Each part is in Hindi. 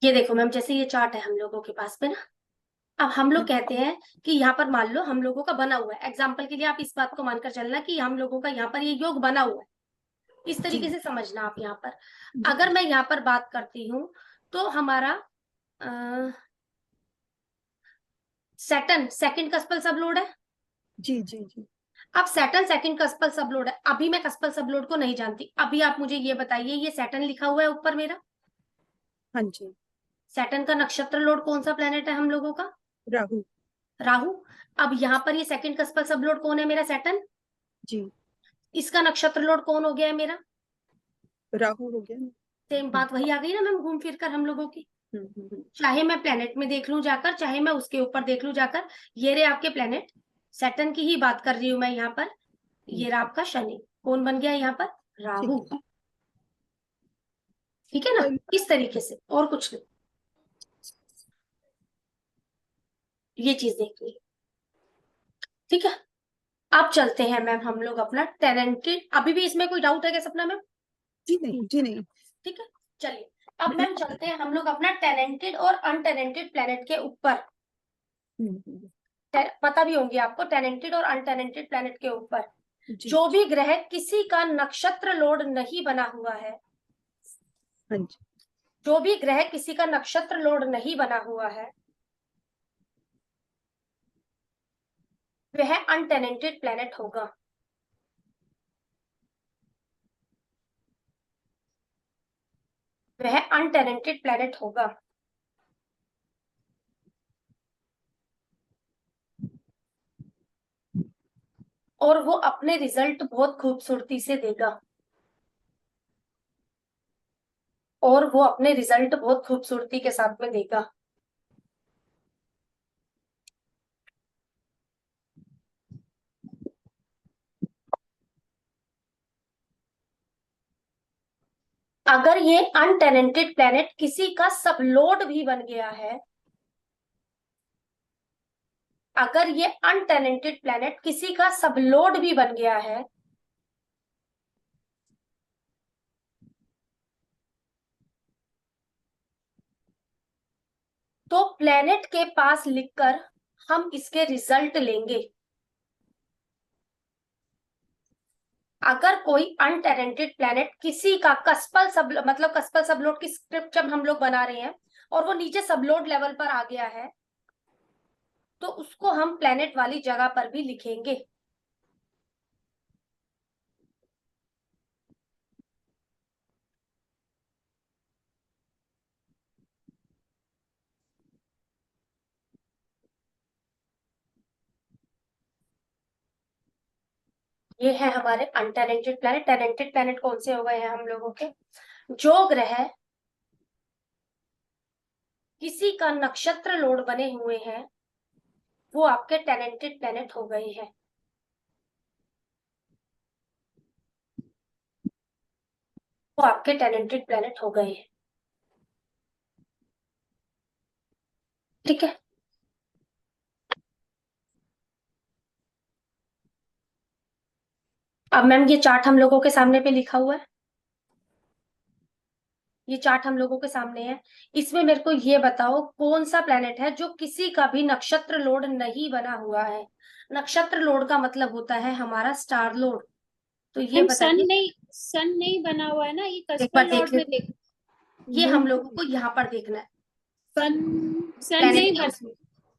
ये देखो मैम, जैसे ये चार्ट है हम लोगों के पास में ना, अब हम लोग कहते हैं कि यहाँ पर मान लो हम लोगों का बना हुआ है, एग्जाम्पल के लिए आप इस बात को मानकर चलना कि हम लोगों का यहाँ पर ये योग बना हुआ है, इस जी तरीके से समझना आप यहाँ पर। जी अगर मैं यहाँ पर बात करती हूँ तो हमारा सैटर्न सेकंड कस्पल सब लोड है। जी जी जी। अब सैटर्न सेकंड कस्पल सब लोड है, अभी मैं कस्पल सब लोड को नहीं जानती, अभी आप मुझे ये बताइए, ये सैटर्न लिखा हुआ है ऊपर मेरा, हाँ जी। सैटर्न का नक्षत्र लोड कौन सा प्लेनेट है हम लोगों का? राहु। राहु। अब यहाँ पर ये सेकंड कस्पल सब लोड कौन है मेरा? सैटर्न। जी। इसका नक्षत्र लोड कौन हो गया है मेरा? राहु हो गया ना। सेम हम्म बात वही आ गई ना मैम, घूम फिर कर हम लोगों की। हम्म हम्म, हम्म, चाहे मैं प्लेनेट में देख लूं जाकर, चाहे मैं उसके ऊपर देख लूं जाकर, ये रहे आपके प्लेनेट, सैटर्न की ही बात कर रही हूं मैं यहाँ पर। ये रहा आपका शनि, कौन बन गया यहाँ पर? ठीक राहु। है। ठीक है ना? और इस तरीके से, और कुछ नहीं, ये चीज देखनी है। ठीक है। अब चलते हैं मैम हम लोग अपना टेनेंटेड, अभी भी इसमें कोई डाउट है क्या सपना मैम? जी नहीं जी नहीं। ठीक है, चलिए। अब मैम चलते हैं हम लोग अपना टेनेंटेड और अनटेनेंटेड प्लेनेट के ऊपर। हम्म। पता भी होंगे आपको, टेनेंटेड और अनटेनेंटेड प्लेनेट के ऊपर जी जो भी ग्रह किसी का नक्षत्र लोड नहीं बना हुआ है, हाँ जी। जो भी ग्रह किसी का नक्षत्र लोड नहीं बना हुआ है, वह अनटेनेंटेड प्लेनेट होगा। वह अनटेनेंटेड प्लेनेट होगा। और वो अपने रिजल्ट बहुत खूबसूरती से देगा। और वो अपने रिजल्ट बहुत खूबसूरती के साथ में देगा। अगर ये अनटेनेंटेड प्लेनेट किसी का सब लोड भी बन गया है, अगर ये अनटेनेंटेड प्लेनेट किसी का सब लोड भी बन गया है, तो प्लेनेट के पास लिखकर हम इसके रिजल्ट लेंगे। अगर कोई अनटेनेंटेड प्लेनेट किसी का कस्पल सब, मतलब कस्पल सबलोड की स्क्रिप्ट जब हम लोग बना रहे हैं और वो नीचे सबलोड लेवल पर आ गया है, तो उसको हम प्लेनेट वाली जगह पर भी लिखेंगे। ये है हमारे अनटेनेंटेड प्लेनेट। टेनेंटेड प्लेनेट कौन से हो गए हैं हम लोगों के? जो ग्रह किसी का नक्षत्र लोड बने हुए हैं, वो आपके टेनेंटेड प्लेनेट हो गए हैं। वो आपके टेनेंटेड प्लेनेट हो गए हैं। ठीक है। अब मैम ये चार्ट हम लोगों के सामने पे लिखा हुआ है, ये चार्ट हम लोगों के सामने है। इसमें मेरे को ये बताओ कौन सा प्लेनेट है जो किसी का भी नक्षत्र लोड नहीं बना हुआ है? नक्षत्र लोड का मतलब होता है हमारा स्टार लोड। तो ये मैम बताइए, सन नहीं बना हुआ है ना, ये एक कस्पर बार देख लॉर्ड ले, में देख। ये हम मून लोगों को यहाँ पर देखना है। सन सन प्लेनेट नहीं के बना। उसमें,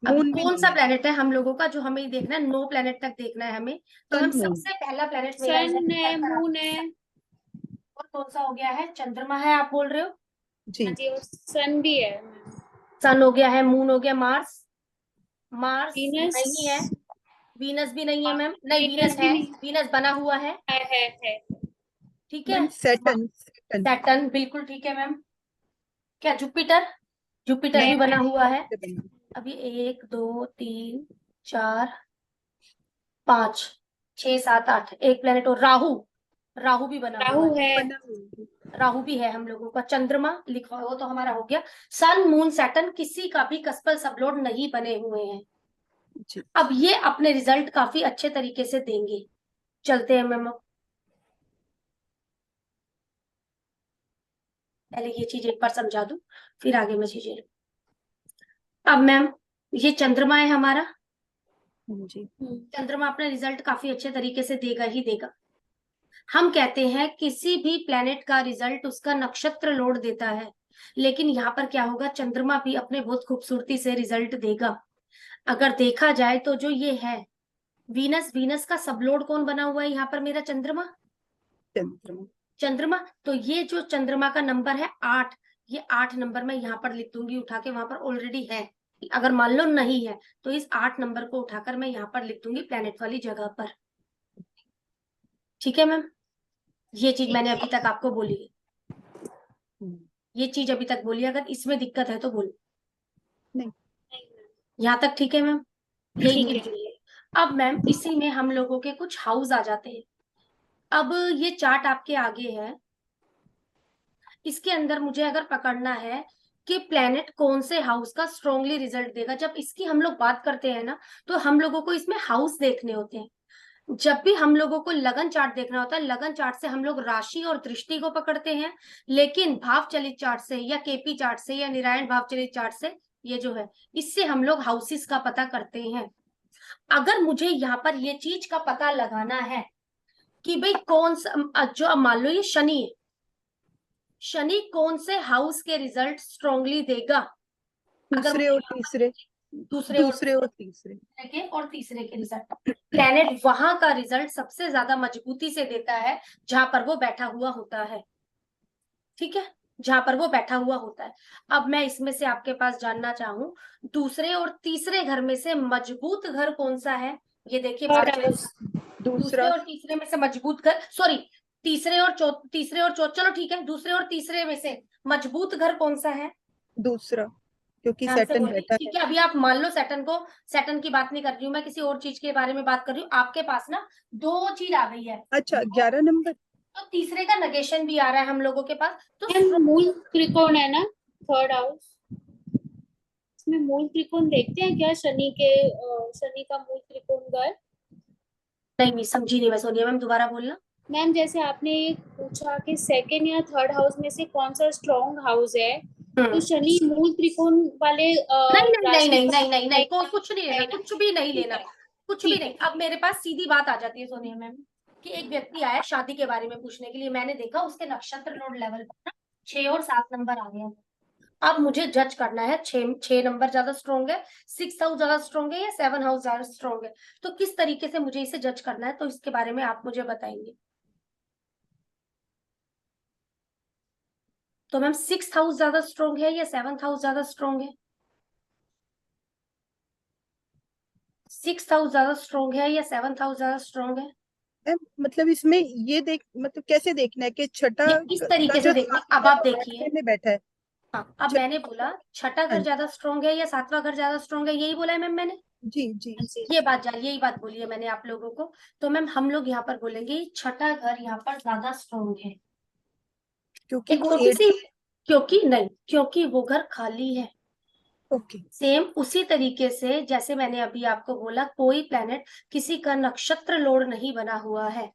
अब मून भी कौन नहीं सा है। प्लेनेट है हम लोगों का जो हमें देखना है? 9 प्लेनेट तक देखना है हमें। तो सन मैम मून। सबसे पहला प्लेनेट मेरा इधर सन है, निकल कर मून आता है। है। और कौन सा हो गया है? चंद्रमा है आप बोल रहे हो? हाँ जी। जी, और सन भी है मैम। सन हो गया है, मून हो गया, मार्स, मार्स वीनस। नहीं है, वीनस भी नहीं है मैम, नहीं वीनस वीनस भी है, नहीं। वीनस बना हुआ है। है। ठीक है। Ma'am Saturn Saturn. सैटर्न बिल्कुल ठीक है मैम। क्या जुपिटर? जुपिटर भी है बना हुआ है। से बना। अभी 1 2 3 4 5 6 7 8, एक प्लेनेट और, राहु। राहु भी बना हुआ राहु है। है। बना हुआ राहु भी है हम लोगों का। चंद्रमा लिखवा, वो तो हमारा हो गया। सन मून सैटर्न किसी का भी कस्पल सबलोड नहीं बने हुए हैं। है। जी। अब ये अपने रिजल्ट काफी अच्छे तरीके से देंगे। चलते हैं मैम। पहले ये चीज एक बार समझा दूं, फिर आगे मैं चीजें लूं। अब मैम ये चंद्रमा है हमारा। हाँ जी। चंद्रमा अपना रिजल्ट काफी अच्छे तरीके से देगा ही देगा। हम कहते हैं किसी भी प्लेनेट का रिजल्ट उसका नक्षत्र लोड देता है, लेकिन यहाँ पर क्या होगा, चंद्रमा भी अपने बहुत खूबसूरती से रिजल्ट देगा। अगर देखा जाए तो जो ये है वीनस, वीनस का सबलोड कौन बना हुआ है यहाँ पर, मेरा चंद्रमा। चंद्रमा। चंद्रमा, तो ये जो चंद्रमा का नंबर है 8, ये 8 नंबर मैं यहाँ पर लिख दूंगी उठा के, वहां पर ऑलरेडी है। अगर मान लो नहीं है तो इस 8 नंबर को उठाकर मैं यहाँ पर लिख दूंगी प्लेनेट वाली जगह पर। ठीक है मैम, ये चीज मैंने अभी तक आपको बोली है, हम्म, ये चीज अभी तक बोली है। अगर इसमें दिक्कत है तो बोलो। नहीं। यहाँ तक ठीक है मैम, यही ठीक है। चीज बोली है। अब मैम इसी में हम लोगों के कुछ हाउस आ जाते हैं। अब ये चार्ट आपके आगे है, इसके अंदर मुझे अगर पकड़ना है कि प्लेनेट कौन से हाउस का स्ट्रांगली रिजल्ट देगा, जब इसकी हम लोग बात करते हैं ना, तो हम लोगों को इसमें हाउस देखने होते हैं। जब भी हम लोगों को लगन चार्ट देखना होता है, लगन चार्ट से हम लोग राशि और दृष्टि को पकड़ते हैं, लेकिन भाव चलित चार्ट से या केपी चार्ट से या निरायण भाव चलित चार्ट से, ये जो है इससे हम लोग हाउसेस का पता करते हैं। अगर मुझे यहाँ पर ये चीज का पता लगाना है कि भाई कौन सा, जो अब मान लो ये शनि है, शनि कौन से हाउस के रिजल्ट स्ट्रांगली देगा, अगर दूसरे और तीसरे, दूसरे दूसरे और तीसरे। के और तीसरे के रिजल्ट, प्लेनेट वहां का रिजल्ट सबसे ज्यादा मजबूती से देता है जहां पर वो बैठा हुआ होता है। ठीक है, जहां पर वो बैठा हुआ होता है। अब मैं इसमें से आपके पास जानना चाहूं, दूसरे और तीसरे घर में से मजबूत घर कौन सा है, ये देखिए थर्ड बात। हाउस। दूसरे दूसरा। और तीसरे में से मजबूत घर, सॉरी, तीसरे और चौथ, चलो ठीक है, दूसरे और तीसरे में से मजबूत घर कौन सा है। दूसरा, क्योंकि ध्यान से सैटर्न बोलिए, बैठा है। ठीक है। अभी आप मान लो सैटर्न को, सैटर्न की बात नहीं कर रही हूँ मैं, किसी और चीज के बारे में बात कर रही हूँ। आपके पास ना दो चीज आ गई है, अच्छा, 11 नंबर। तो तीसरे का नेगेशन भी आ रहा है हम लोगों के पास, तो मैम मूल त्रिकोण है ना थर्ड हाउस, इसमें मूल त्रिकोण देखते हैं क्या, शनि के शनि का मूल त्रिकोण घर। नहीं समझी नहीं मैं, सोनिया मैम दोबारा बोलना। मैम जैसे आपने ये पूछा कि सेकेंड या थर्ड हाउस में से कौन सा स्ट्रॉन्ग हाउस है, तो शनि मूल त्रिकोण वाले नहीं नहीं नहीं राशि नहीं का नहीं नहीं नहीं, है कुछ नहीं लेना, ना? कुछ भी नहीं ठीक लेना, है। कुछ भी ठीक नहीं। है। अब मेरे पास सीधी बात आ जाती है सोनिया मैम, कि एक व्यक्ति आया शादी के बारे में पूछने के लिए, मैंने देखा उसके नक्षत्र नोड लेवल पर ना 6 और 7 नंबर आ गया। अब मुझे जज करना है, 6 नंबर ज्यादा स्ट्रॉन्ग है, 6 हाउस ज्यादा स्ट्रॉन्ग है या 7 हाउस ज्यादा स्ट्रॉन्ग है, तो किस तरीके से मुझे इसे जज करना है, तो इसके बारे में आप मुझे बताएंगे। तो मैम 6 हाउस ज्यादा स्ट्रॉन्ग है या 7 हाउस ज्यादा स्ट्रॉन्ग है, 6 हाउस ज्यादा स्ट्रॉन्ग है या 7 हाउस ज्यादा स्ट्रॉन्ग है। मतलब इसमें ये देख, मतलब कैसे देखना है कि छठा ये इस का तरीके से जो देखिए, अब सातवें आप और देखिए। 8वें में बैठा है। हाँ, अब छठ, मैंने बोला छठा हाँ घर ज्यादा स्ट्रॉन्ग है या 7वां घर ज्यादा स्ट्रॉन्ग है, यही बोला है मैम मैंने। जी जी। ये बात जान, यही बात बोली है मैंने आप लोगों को। तो मैम हम लोग यहाँ पर बोलेंगे छठा घर यहाँ पर ज्यादा स्ट्रॉन्ग है। क्योंकि एक वो छोटी 8। सी, क्योंकि नहीं, क्योंकि वो घर खाली है। ओके। सेम उसी तरीके से जैसे मैंने अभी आपको बोला, कोई प्लेनेट किसी का नक्षत्र लोड नहीं बना हुआ है।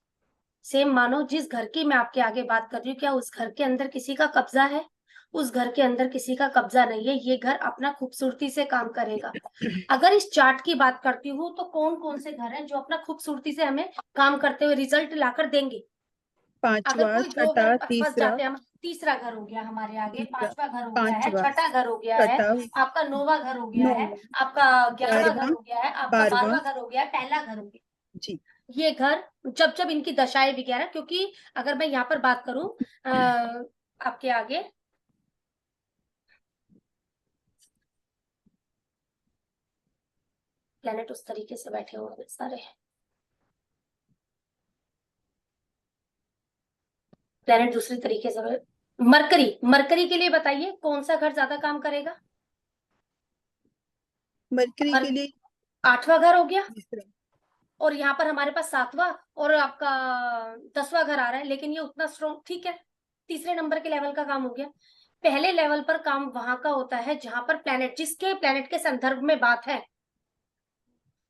सेम मानो जिस घर की मैं आपके आगे बात कर रही हूँ, क्या उस घर के अंदर किसी का कब्जा है, उस घर के अंदर किसी का कब्जा नहीं है, ये घर अपना खूबसूरती से काम करेगा। अगर इस चार्ट की बात करती हूँ तो कौन कौन से घर हैं जो अपना खूबसूरती से हमें काम करते हुए रिजल्ट लाकर देंगे। अगर पांचवा, कोई दो घर छठा, फंस तीसरा। जाते हैं, तीसरा घर हो गया हमारे आगे, तीसरा, पांचवा घर हो गया है, पांचवा, छठा घर हो गया है, छठा, आपका 9वां घर हो गया है, 9वां, आपका 11वां घर 11वां, हो गया है, आपका 12वां। 12वां घर हो गया है, पहला घर हो गया। जी। ये घर जब जब इनकी दशाएं वगैरह, क्योंकि अगर मैं यहाँ पर बात करूं आपके आगे, प्लेनेट उस तरीके से बैठे हुए हैं सारे, प्लेनेट दूसरी तरीके से मरकरी, मरकरी के लिए बताइए कौन सा घर ज्यादा काम करेगा। मरकरी मर के लिए 8वां घर हो गया, तीसरा। और यहाँ पर हमारे पास 7वां और आपका 10वां घर आ रहा है, लेकिन ये उतना स्ट्रॉन्ग, ठीक है, तीसरे नंबर के लेवल का काम हो गया। पहले लेवल पर काम वहां का होता है जहां पर प्लेनेट, जिसके प्लेनेट के संदर्भ में बात है,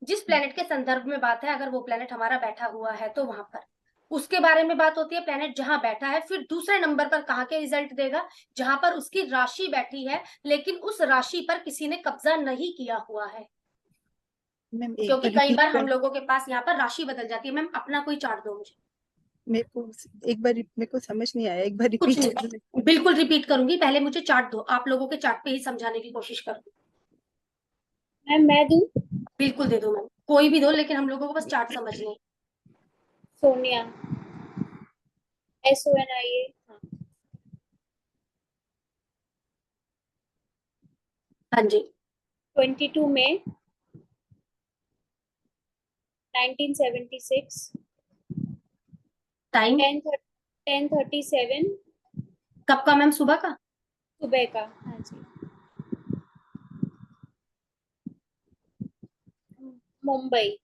जिस प्लेनेट के संदर्भ में बात है, अगर वो प्लेनेट हमारा बैठा हुआ है तो वहां पर। उसके बारे में बात होती है प्लेनेट जहां बैठा है। फिर दूसरे नंबर पर कहाँ के रिजल्ट देगा, जहां पर उसकी राशि बैठी है लेकिन उस राशि पर किसी ने कब्जा नहीं किया हुआ है। मैम एक क्योंकि बार कई रिपीट बार हम कर, लोगों के पास यहाँ पर राशि बदल जाती है। मैम अपना कोई चार्ट दो मुझे। मेरे को एक बार, मेरे को समझ नहीं आया, एक बार कुछ रिपीट कर। नहीं, बिल्कुल रिपीट करूंगी, पहले मुझे चार्ट दो। आप लोगों के चार्ट पे ही समझाने की कोशिश करूंगी। मैम मैं दूं? बिल्कुल दे दो मैम, कोई भी दो, लेकिन हम लोगों को बस चार्ट समझने हैं। सोनिया, SONIA। हाँ, हाँ जी। 22 मई 1976, टाइम 10:37 कब का मैम, सुबह का? सुबह का। हाँ जी। मुंबई।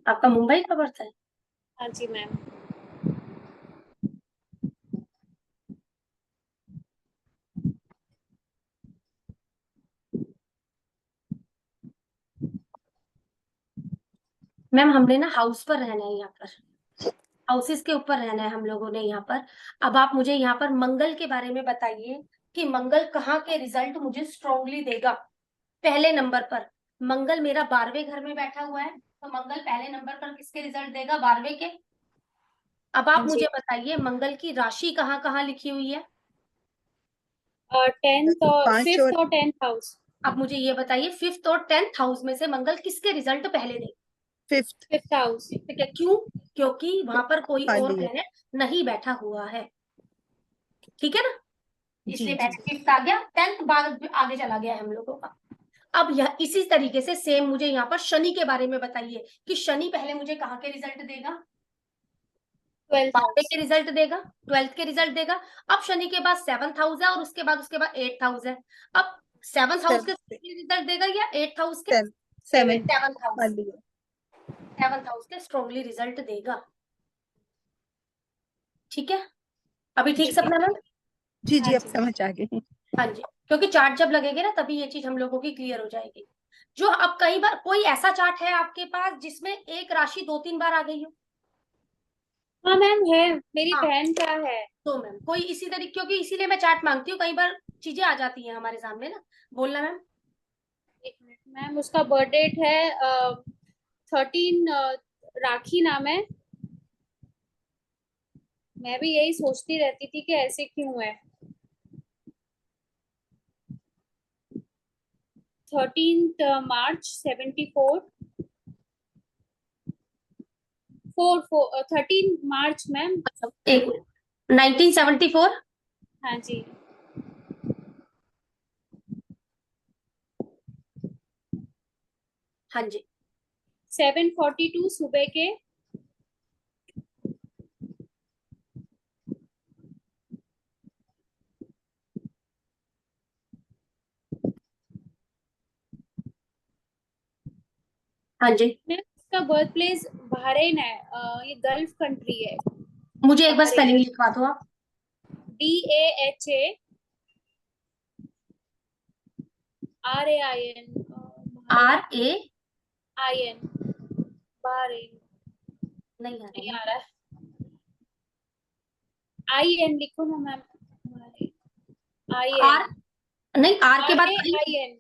आपका मुंबई का बर्थ है? हाँ जी मैम। मैम हमने ना हाउस पर रहना है यहाँ पर, हाउसेस के ऊपर रहना है हम लोगों ने यहाँ पर। अब आप मुझे यहाँ पर मंगल के बारे में बताइए कि मंगल कहाँ के रिजल्ट मुझे स्ट्रांगली देगा। पहले नंबर पर मंगल मेरा 12वें घर में बैठा हुआ है, तो मंगल पहले नंबर पर किसके रिजल्ट देगा, 12वें के। अब हाँ आप जी। मुझे बताइए मंगल की राशि कहाँ कहाँ लिखी हुई है। 10th और 5 5th और और 10th हाउस। अब मुझे ये बताइए 5th और 10th हाउस में से मंगल किसके रिजल्ट पहले देगा। 5th 5th house. ठीक है, क्यों? क्योंकि वहां पर कोई और खाली है। प्लेनेट नहीं बैठा हुआ है। ठीक है ना, जी इसलिए जी। पहले 5th आ गया, 10th बाद आगे चला गया है हम लोगों का। अब यह इसी तरीके से सेम मुझे यहाँ पर शनि के बारे में बताइए कि शनि पहले मुझे कहाँ के रिजल्ट देगा, 12th 12वें हाउस। के रिजल्ट देगा, 12th के रिजल्ट देगा। अब शनि के बाद 7th हाउस है और उसके बाद 8th हाउस है। अब 7th हाउस के रिजल्ट देगा या 8th हाउस के? 7 7th हाउस, खाली है। 7th हाउस के स्ट्रांगली रिजल्ट देगा। ठीक है, अभी ठीक ठीक है। सपना मैम? जी हाँ जी, अब जी। समझ आ गई। हाँ जी, क्योंकि चार्ट जब लगेगा ना तभी ये चीज हम लोगों की क्लियर हो जाएगी। जो अब कई बार कोई ऐसा चार्ट है आपके पास जिसमें एक राशि 2-3 बार आ गई हो? हाँ मैम है, मेरी हाँ, बहन का है। तो मैम कोई इसी तरीके, क्योंकि इसीलिए मैं चार्ट मांगती हूँ, कई बार चीजें आ जाती हैं हमारे सामने ना। बोलना मैम। 1 मिनट मैम, उसका बर्थ डेट है 13, राखी नाम है। मैं भी यही सोचती रहती थी कि ऐसे क्यों है। 13 मार्च 74, 13 मार्च मैम। एक मिनट, 1974। हाँ जी। हाँ जी। 7:42 सुबह के। हाँ जी, मैम इसका बर्थ प्लेस बहरीन है, ये गल्फ कंट्री है। मुझे एक बार बहरीन। स्पेलिंग लिखवा दो आप। BAHARAIN। RA, IN। बहरीन। नहीं आ नहीं रहा आ रहा है। IN लिखो ना मैम। R, IN। नहीं आर के बाद आई, RAIN।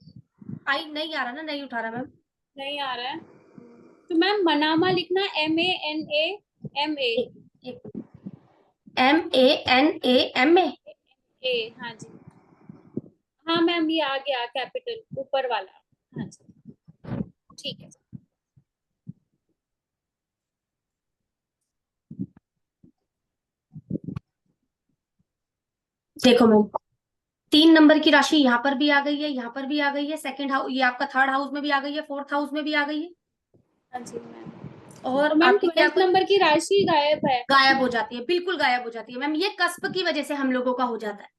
आई नहीं आ रहा ना, नहीं उठा रहा मैम। नहीं आ रहा है तो मैम मनामा लिखना, MANAMA। एक, एक MANAMA। हाँ जी। हाँ मैम, ये आ गया कैपिटल ऊपर वाला। हाँ जी। ठीक है। देखो मैम, 3 नंबर की राशि यहाँ पर भी आ गई है, यहाँ पर भी आ गई है, सेकंड हाउस, ये आपका थर्ड हाउस में भी आ गई है, फोर्थ हाउस में भी आ गई है। हाँ जी मैम। और तो मैम आपकी क्या 12th नंबर की राशि गायब है। गायब हो जाती है, बिल्कुल गायब हो जाती है मैम। ये कस्प की वजह से हम लोगों का हो जाता है।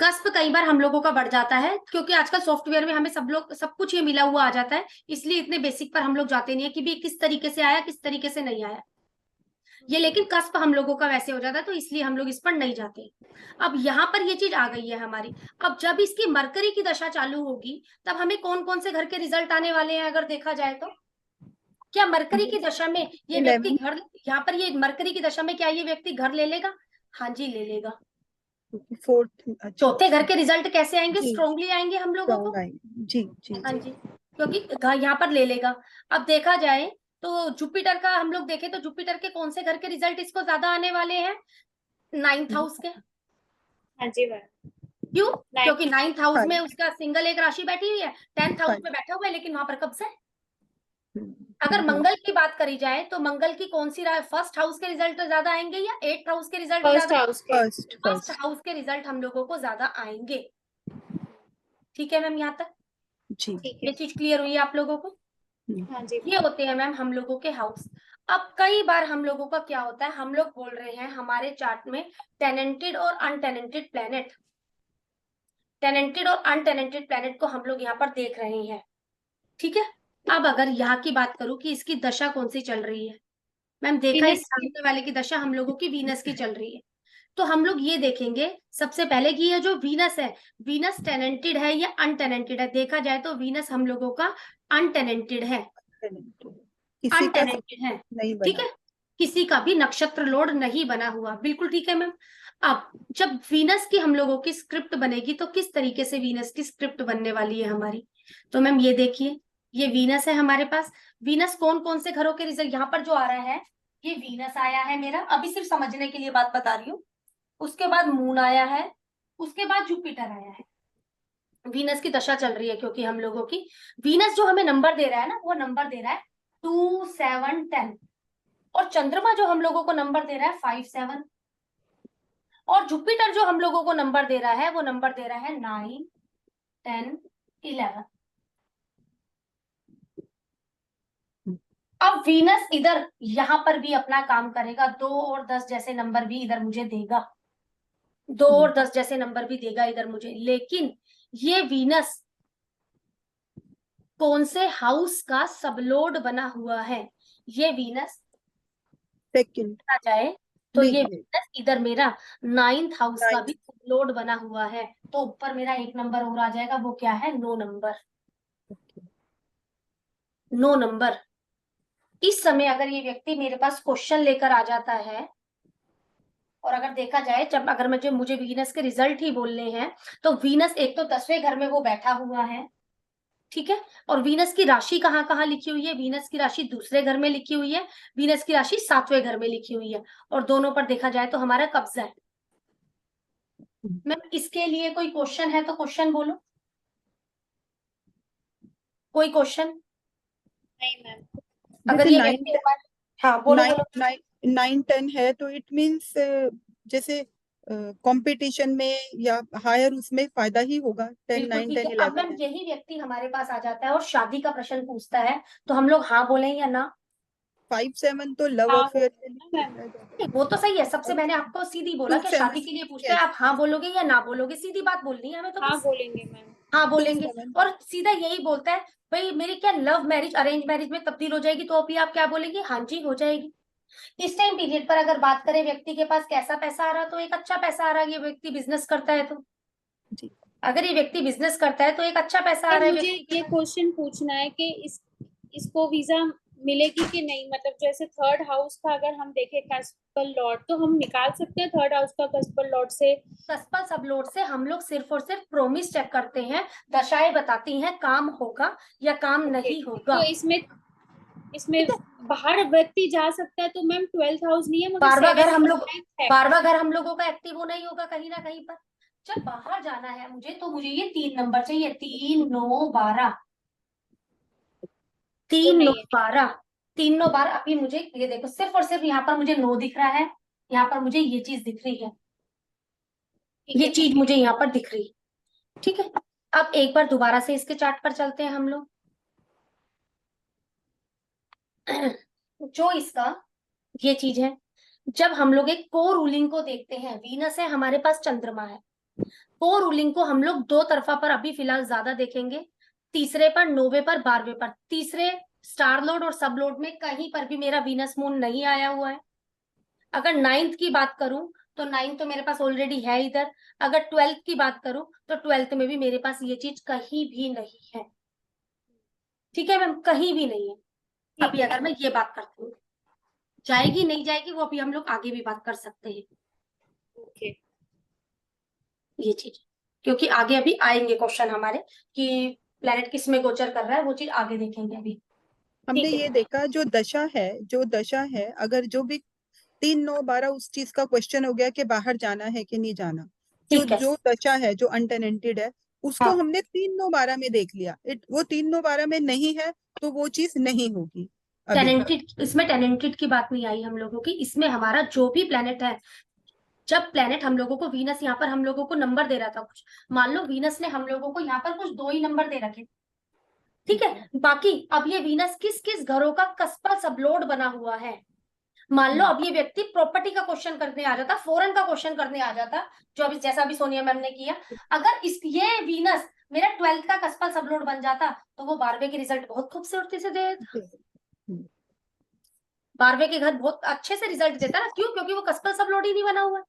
कस्प कई बार हम लोगों का बढ़ जाता है क्योंकि आजकल सॉफ्टवेयर में हमें सब कुछ ये मिला हुआ आ जाता है, इसलिए इतने बेसिक पर हम लोग जाते नहीं है कि भी किस तरीके से आया किस तरीके से नहीं आया ये। लेकिन कस्प हम लोगों का वैसे हो जाता है, तो इसलिए हम लोग इस पर नहीं जाते। अब यहाँ पर ये चीज आ गई है हमारी। अब जब इसकी मरकरी की दशा चालू होगी तब हमें कौन कौन से घर के रिजल्ट आने वाले हैं अगर देखा जाए तो? क्या मरकरी की दशा में ये व्यक्ति 11 घर, यहाँ पर ये मरकरी की दशा में क्या ये व्यक्ति घर ले लेगा? हाँ जी ले लेगा। 4th। अच्छा चौथे घर के रिजल्ट कैसे आएंगे? जी, स्ट्रांगली आएंगे हम लोगों को। strong आएंगे। जी जी हाँ जी। जी, क्योंकि यहाँ पर ले लेगा। अब देखा जाए तो जुपिटर का हम लोग देखें तो जुपिटर के कौन से घर के रिजल्ट इसको ज्यादा आने वाले हैं? 9th हाउस के। हाँ जी मैम। क्यों? 9 क्योंकि 9th हाउस में 5 उसका सिंगल एक राशि बैठी हुई है, 10th हाउस 5। में बैठा हुआ है, लेकिन वहां पर कब्जा है। अगर मंगल की बात करी जाए तो मंगल की कौन सी फर्स्ट हाउस के रिजल्ट ज्यादा आएंगे या 8th हाउस के रिजल्ट फर्स्ट ज्यादा? हाउस के। First first first. हाउस के रिजल्ट हम लोगों को ज्यादा आएंगे। ठीक है मैम, यहाँ तक जी। ठीक ये है। चीज क्लियर हुई है आप लोगों को? हाँ जी ये होते हैं मैम हम लोगों के हाउस। अब कई बार हम लोगों का क्या होता है, हम लोग बोल रहे हैं हमारे चार्ट में टेनेंटेड और अनटेनेंटेड प्लेनेट, टेनेंटेड और अनटेनेंटेड प्लेनेट को हम लोग यहाँ पर देख रहे हैं। ठीक है, अब अगर यहाँ की बात करूं कि इसकी दशा कौन सी चल रही है, मैम देखा इस वीनस की। सामने वाले की दशा हम लोगों की वीनस की चल रही है। तो हम लोग ये देखेंगे सबसे पहले कि ये जो वीनस है, वीनस टेनेंटेड है या अनटेनेंटेड है। देखा जाए तो वीनस हम लोगों का अनटेनेंटेड है, किसी का अनटेनेंटेड है। नहीं ठीक बना। है, किसी का भी नक्षत्र लोड नहीं बना हुआ, बिल्कुल ठीक है मैम। अब जब वीनस की हम लोगों की स्क्रिप्ट बनेगी तो किस तरीके से वीनस की स्क्रिप्ट बनने वाली है हमारी, तो मैम ये देखिए, ये वीनस है हमारे पास। वीनस कौन कौन से घरों के रिजल्ट यहाँ पर जो आ रहा है, ये वीनस आया है मेरा, अभी सिर्फ समझने के लिए बात बता रही हूँ। उसके बाद मून आया है, उसके बाद जुपिटर आया है। वीनस की दशा चल रही है क्योंकि हम लोगों की वीनस जो हमें नंबर दे रहा है ना, वो नंबर दे रहा है 2, 7, 10। और चंद्रमा जो हम लोगों को नंबर दे रहा है 5, 7। और जुपिटर जो हम लोगों को नंबर दे रहा है वो नंबर दे रहा है 9, 10, 11। अब वीनस इधर यहाँ पर भी अपना काम करेगा, 2 और 10 जैसे नंबर भी इधर मुझे देगा, 2 और 10 जैसे नंबर भी देगा इधर मुझे। लेकिन ये वीनस कौन से हाउस का सबलोड बना हुआ है? ये वीनस सेकंड। आ जाए तो नहीं ये नहीं। वीनस इधर मेरा 9th हाउस का भी 9th। सबलोड बना हुआ है। तो ऊपर मेरा एक नंबर और आ जाएगा, वो क्या है? 9 नंबर। 9 नंबर। इस समय अगर ये व्यक्ति मेरे पास क्वेश्चन लेकर आ जाता है, और अगर देखा जाए जब अगर मुझे वीनस के रिजल्ट ही बोलने हैं, तो वीनस एक तो 10वें घर में वो बैठा हुआ है। ठीक है, और वीनस की राशि कहाँ कहाँ लिखी हुई है? वीनस की राशि दूसरे घर में लिखी हुई है, वीनस की राशि 7वें घर में लिखी हुई है, और दोनों पर देखा जाए तो हमारा कब्जा है। मैम इसके लिए कोई क्वेश्चन है तो क्वेश्चन बोलो, कोई क्वेश्चन? नहीं मैम। अगर जैसे ये 9 व्यक्ति हमारे, हाँ बोलो बोलो। 9 10 है तो इट मींस जैसे कंपटीशन में या हायर उसमें फायदा ही होगा। 10 बिल्कुल 9 ठीक 10 है। अब 11 मैम है। यही व्यक्ति हमारे पास आ जाता है और शादी का प्रश्न पूछता है, तो हम लोग हाँ बोलें या ना? 5 7 तो लव हाँ अफेयर बोलो ना मैम। नहीं, वो तो सही है, सबसे मैंने आपको सीधी बोला 2 कि 7 शादी के लिए पूछते हैं, यस। आप हाँ बोलोगे या ना बोलोगे, सीधी बात बोलनी है हमें तो हाँ बस। बोलेंगे मैम। हाँ 2 बोलेंगे। 7 और सीधा यही बोलता है, भाई मेरी क्या लव मैरिज अरेंज मैरिज में तब्दील हो जाएगी, तो अभी आप क्या बोलेंगे? हाँ जी हो जाएगी। इस टाइम पीरियड पर अगर बात करें व्यक्ति के पास कैसा पैसा आ रहा, तो एक अच्छा पैसा आ रहा है। ये व्यक्ति बिजनेस करता है तो, जी। अगर ये व्यक्ति बिजनेस करता है तो एक अच्छा पैसा आ मैम रहा है मुझे व्यक्ति के ये पास। क्वेश्चन पूछना है कि इसको वीजा मिलेगी कि नहीं, मतलब जैसे थर्ड हाउस का अगर हम देखें कस्पल लॉर्ड, तो हम निकाल सकते हैं थर्ड हाउस का कस्पल लॉर्ड से? कस्पल सबलोड से हम लोग सिर्फ और सिर्फ प्रोमिस चेक करते हैं, दशाएं बताती हैं काम होगा या काम नहीं होगा। तो इसमें ठीक है, बाहर व्यक्ति जा सकता है, तो मैम 12th हाउस नहीं है मगर बारवा घर 7th हम और लोग, 9th है। बारवा घर हम लोगों का एक्टिव हो नहीं होगा कहीं ना कहीं पर। जब बाहर जाना है मुझे, तो मुझे ये 3 नंबर चाहिए, 3, 9, 12। वो 3, 9, नहीं है। 12। 3, 9, 12। अभी मुझे ये देखो, सिर्फ और सिर्फ यहाँ पर मुझे 9 दिख रहा है, यहाँ पर मुझे ये चीज दिख रही है, ठीक ये है चीज मुझे यहाँ पर दिख रही है। ठीक है, अब एक बार दोबारा से इसके चार्ट पर चलते हैं हम लोग। जो इसका ये चीज है, जब हम लोग एक को रूलिंग को देखते हैं, वीनस है हमारे पास, चंद्रमा है। को रूलिंग को हम लोग दो तरफा पर अभी फिलहाल ज्यादा देखेंगे, तीसरे पर, 9वें पर, 12वें पर। तीसरे स्टार लोड और सब लोड में कहीं पर भी मेरा वीनस मून नहीं आया हुआ है। अगर 9th की बात करूं तो 9th तो मेरे पास ऑलरेडी है इधर। अगर 12th की बात करूं तो 12th में भी मेरे पास ये चीज कहीं भी नहीं है। ठीक है मैम, कहीं भी नहीं है। अभी अगर मैं ये बात करती हूँ, जाएगी नहीं जाएगी वो अभी हम लोग आगे भी बात कर सकते हैं, ओके ये चीज, क्योंकि आगे अभी आएंगे क्वेश्चन हमारे कि प्लेनेट किस में गोचर कर रहा है, वो चीज आगे देखेंगे अभी। हमने ठीक है। ये देखा जो दशा है, अगर जो भी 3 9 12 उस चीज का क्वेश्चन हो गया कि बाहर जाना है कि नहीं जाना, जो ठीक है। जो दशा है जो अनटेनेंटेड है उसको हाँ, हमने 3 9 12 में देख लिया। वो 3 9 12 में नहीं है तो वो चीज नहीं होगी अभी। टेनेंटेड, इसमें टेनेंटेड की बात नहीं आई हम लोगों की, इसमें हमारा जो भी प्लेनेट है, जब प्लेनेट हम लोगों को वीनस यहाँ पर हम लोगों को नंबर दे रहा था कुछ, मान लो वीनस ने हम लोगों को यहाँ पर कुछ 2 ही नंबर दे रखे, ठीक है, बाकी अब ये वीनस किस किस घरों का कस्पा सबलोड बना हुआ है। मान लो अब ये व्यक्ति प्रॉपर्टी का क्वेश्चन करने आ जाता, फॉरेन का क्वेश्चन करने आ जाता, जो अभी जैसा अभी सोनिया मैम ने किया, अगर इस ये वीनस मेरा 12th का कस्पा सबलोड बन जाता तो वो 12वें के रिजल्ट बहुत खूबसूरती से दे देता, 12वें के घर बहुत अच्छे से रिजल्ट देता ना, क्यों? क्योंकि वो कस्पा सबलोड ही नहीं बना हुआ।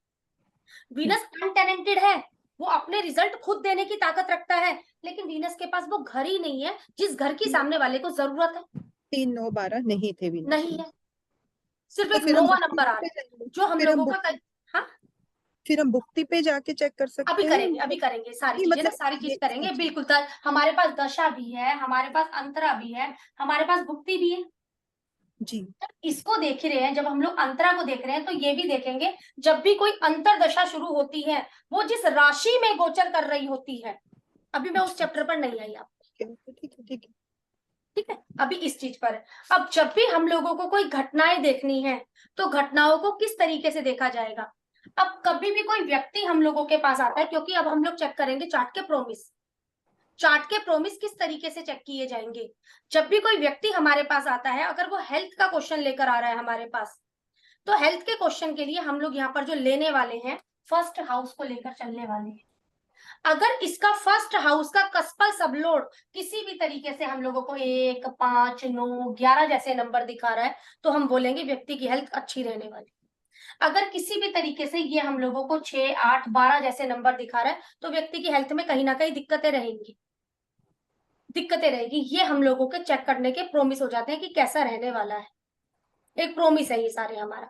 वीनस अनटेनेंटेड है, वो अपने रिजल्ट खुद देने की ताकत रखता है, लेकिन वीनस के पास वो घर ही नहीं है जिस घर की सामने वाले को जरूरत है, 3 9 12 नहीं थे वीनस नहीं में। है, सिर्फ तो एक फिर हम नोवा भुक्ति नंबर आ पे रहा है जाएंगे, जो हम फिर हम लोगों का भुक्ति हाँ, फिर हम भुक्ति पे जाके चेक कर अभी सकते हैं करेंगे, अभी मतलब। करेंगे सारी नहीं चीजें ना, मतलब सारी ये चीज करेंगे जी बिल्कुल। हमारे पास दशा भी है, हमारे पास अंतरा भी है, हमारे पास भुक्ति भी है। जी इसको देख ही रहे हैं, जब हम लोग अंतरा को देख रहे हैं तो ये भी देखेंगे, जब भी कोई अंतर दशा शुरू होती है वो जिस राशि में गोचर कर रही होती है, अभी मैं उस चैप्टर पर नहीं आई आप, ठीक है ठीक है ठीक है। ठीक है, अभी इस चीज पर है। अब जब भी हम लोगों को कोई घटनाएं देखनी है तो घटनाओं को किस तरीके से देखा जाएगा। अब कभी भी कोई व्यक्ति हम लोगों के पास आता है, क्योंकि अब हम लोग चेक करेंगे चार्ट के प्रोमिस, चार्ट के प्रोमिस किस तरीके से चेक किए जाएंगे। जब भी कोई व्यक्ति हमारे पास आता है, अगर वो हेल्थ का क्वेश्चन लेकर आ रहा है हमारे पास, तो हेल्थ के क्वेश्चन के लिए हम लोग यहाँ पर जो लेने वाले हैं, फर्स्ट हाउस को लेकर चलने वाले हैं। अगर इसका फर्स्ट हाउस का कस्पल सबलोड किसी भी तरीके से हम लोगों को 1 5 9 11 जैसे नंबर दिखा रहा है, तो हम बोलेंगे व्यक्ति की हेल्थ अच्छी रहने वाली। अगर किसी भी तरीके से ये हम लोगों को 6 8 12 जैसे नंबर दिखा रहा है, तो व्यक्ति की हेल्थ में कहीं ना कहीं दिक्कतें रहेंगी, दिक्कतें रहेगी। ये हम लोगों के चेक करने के प्रोमिस हो जाते हैं कि कैसा रहने वाला है, एक प्रोमिस है ये सारे हमारा।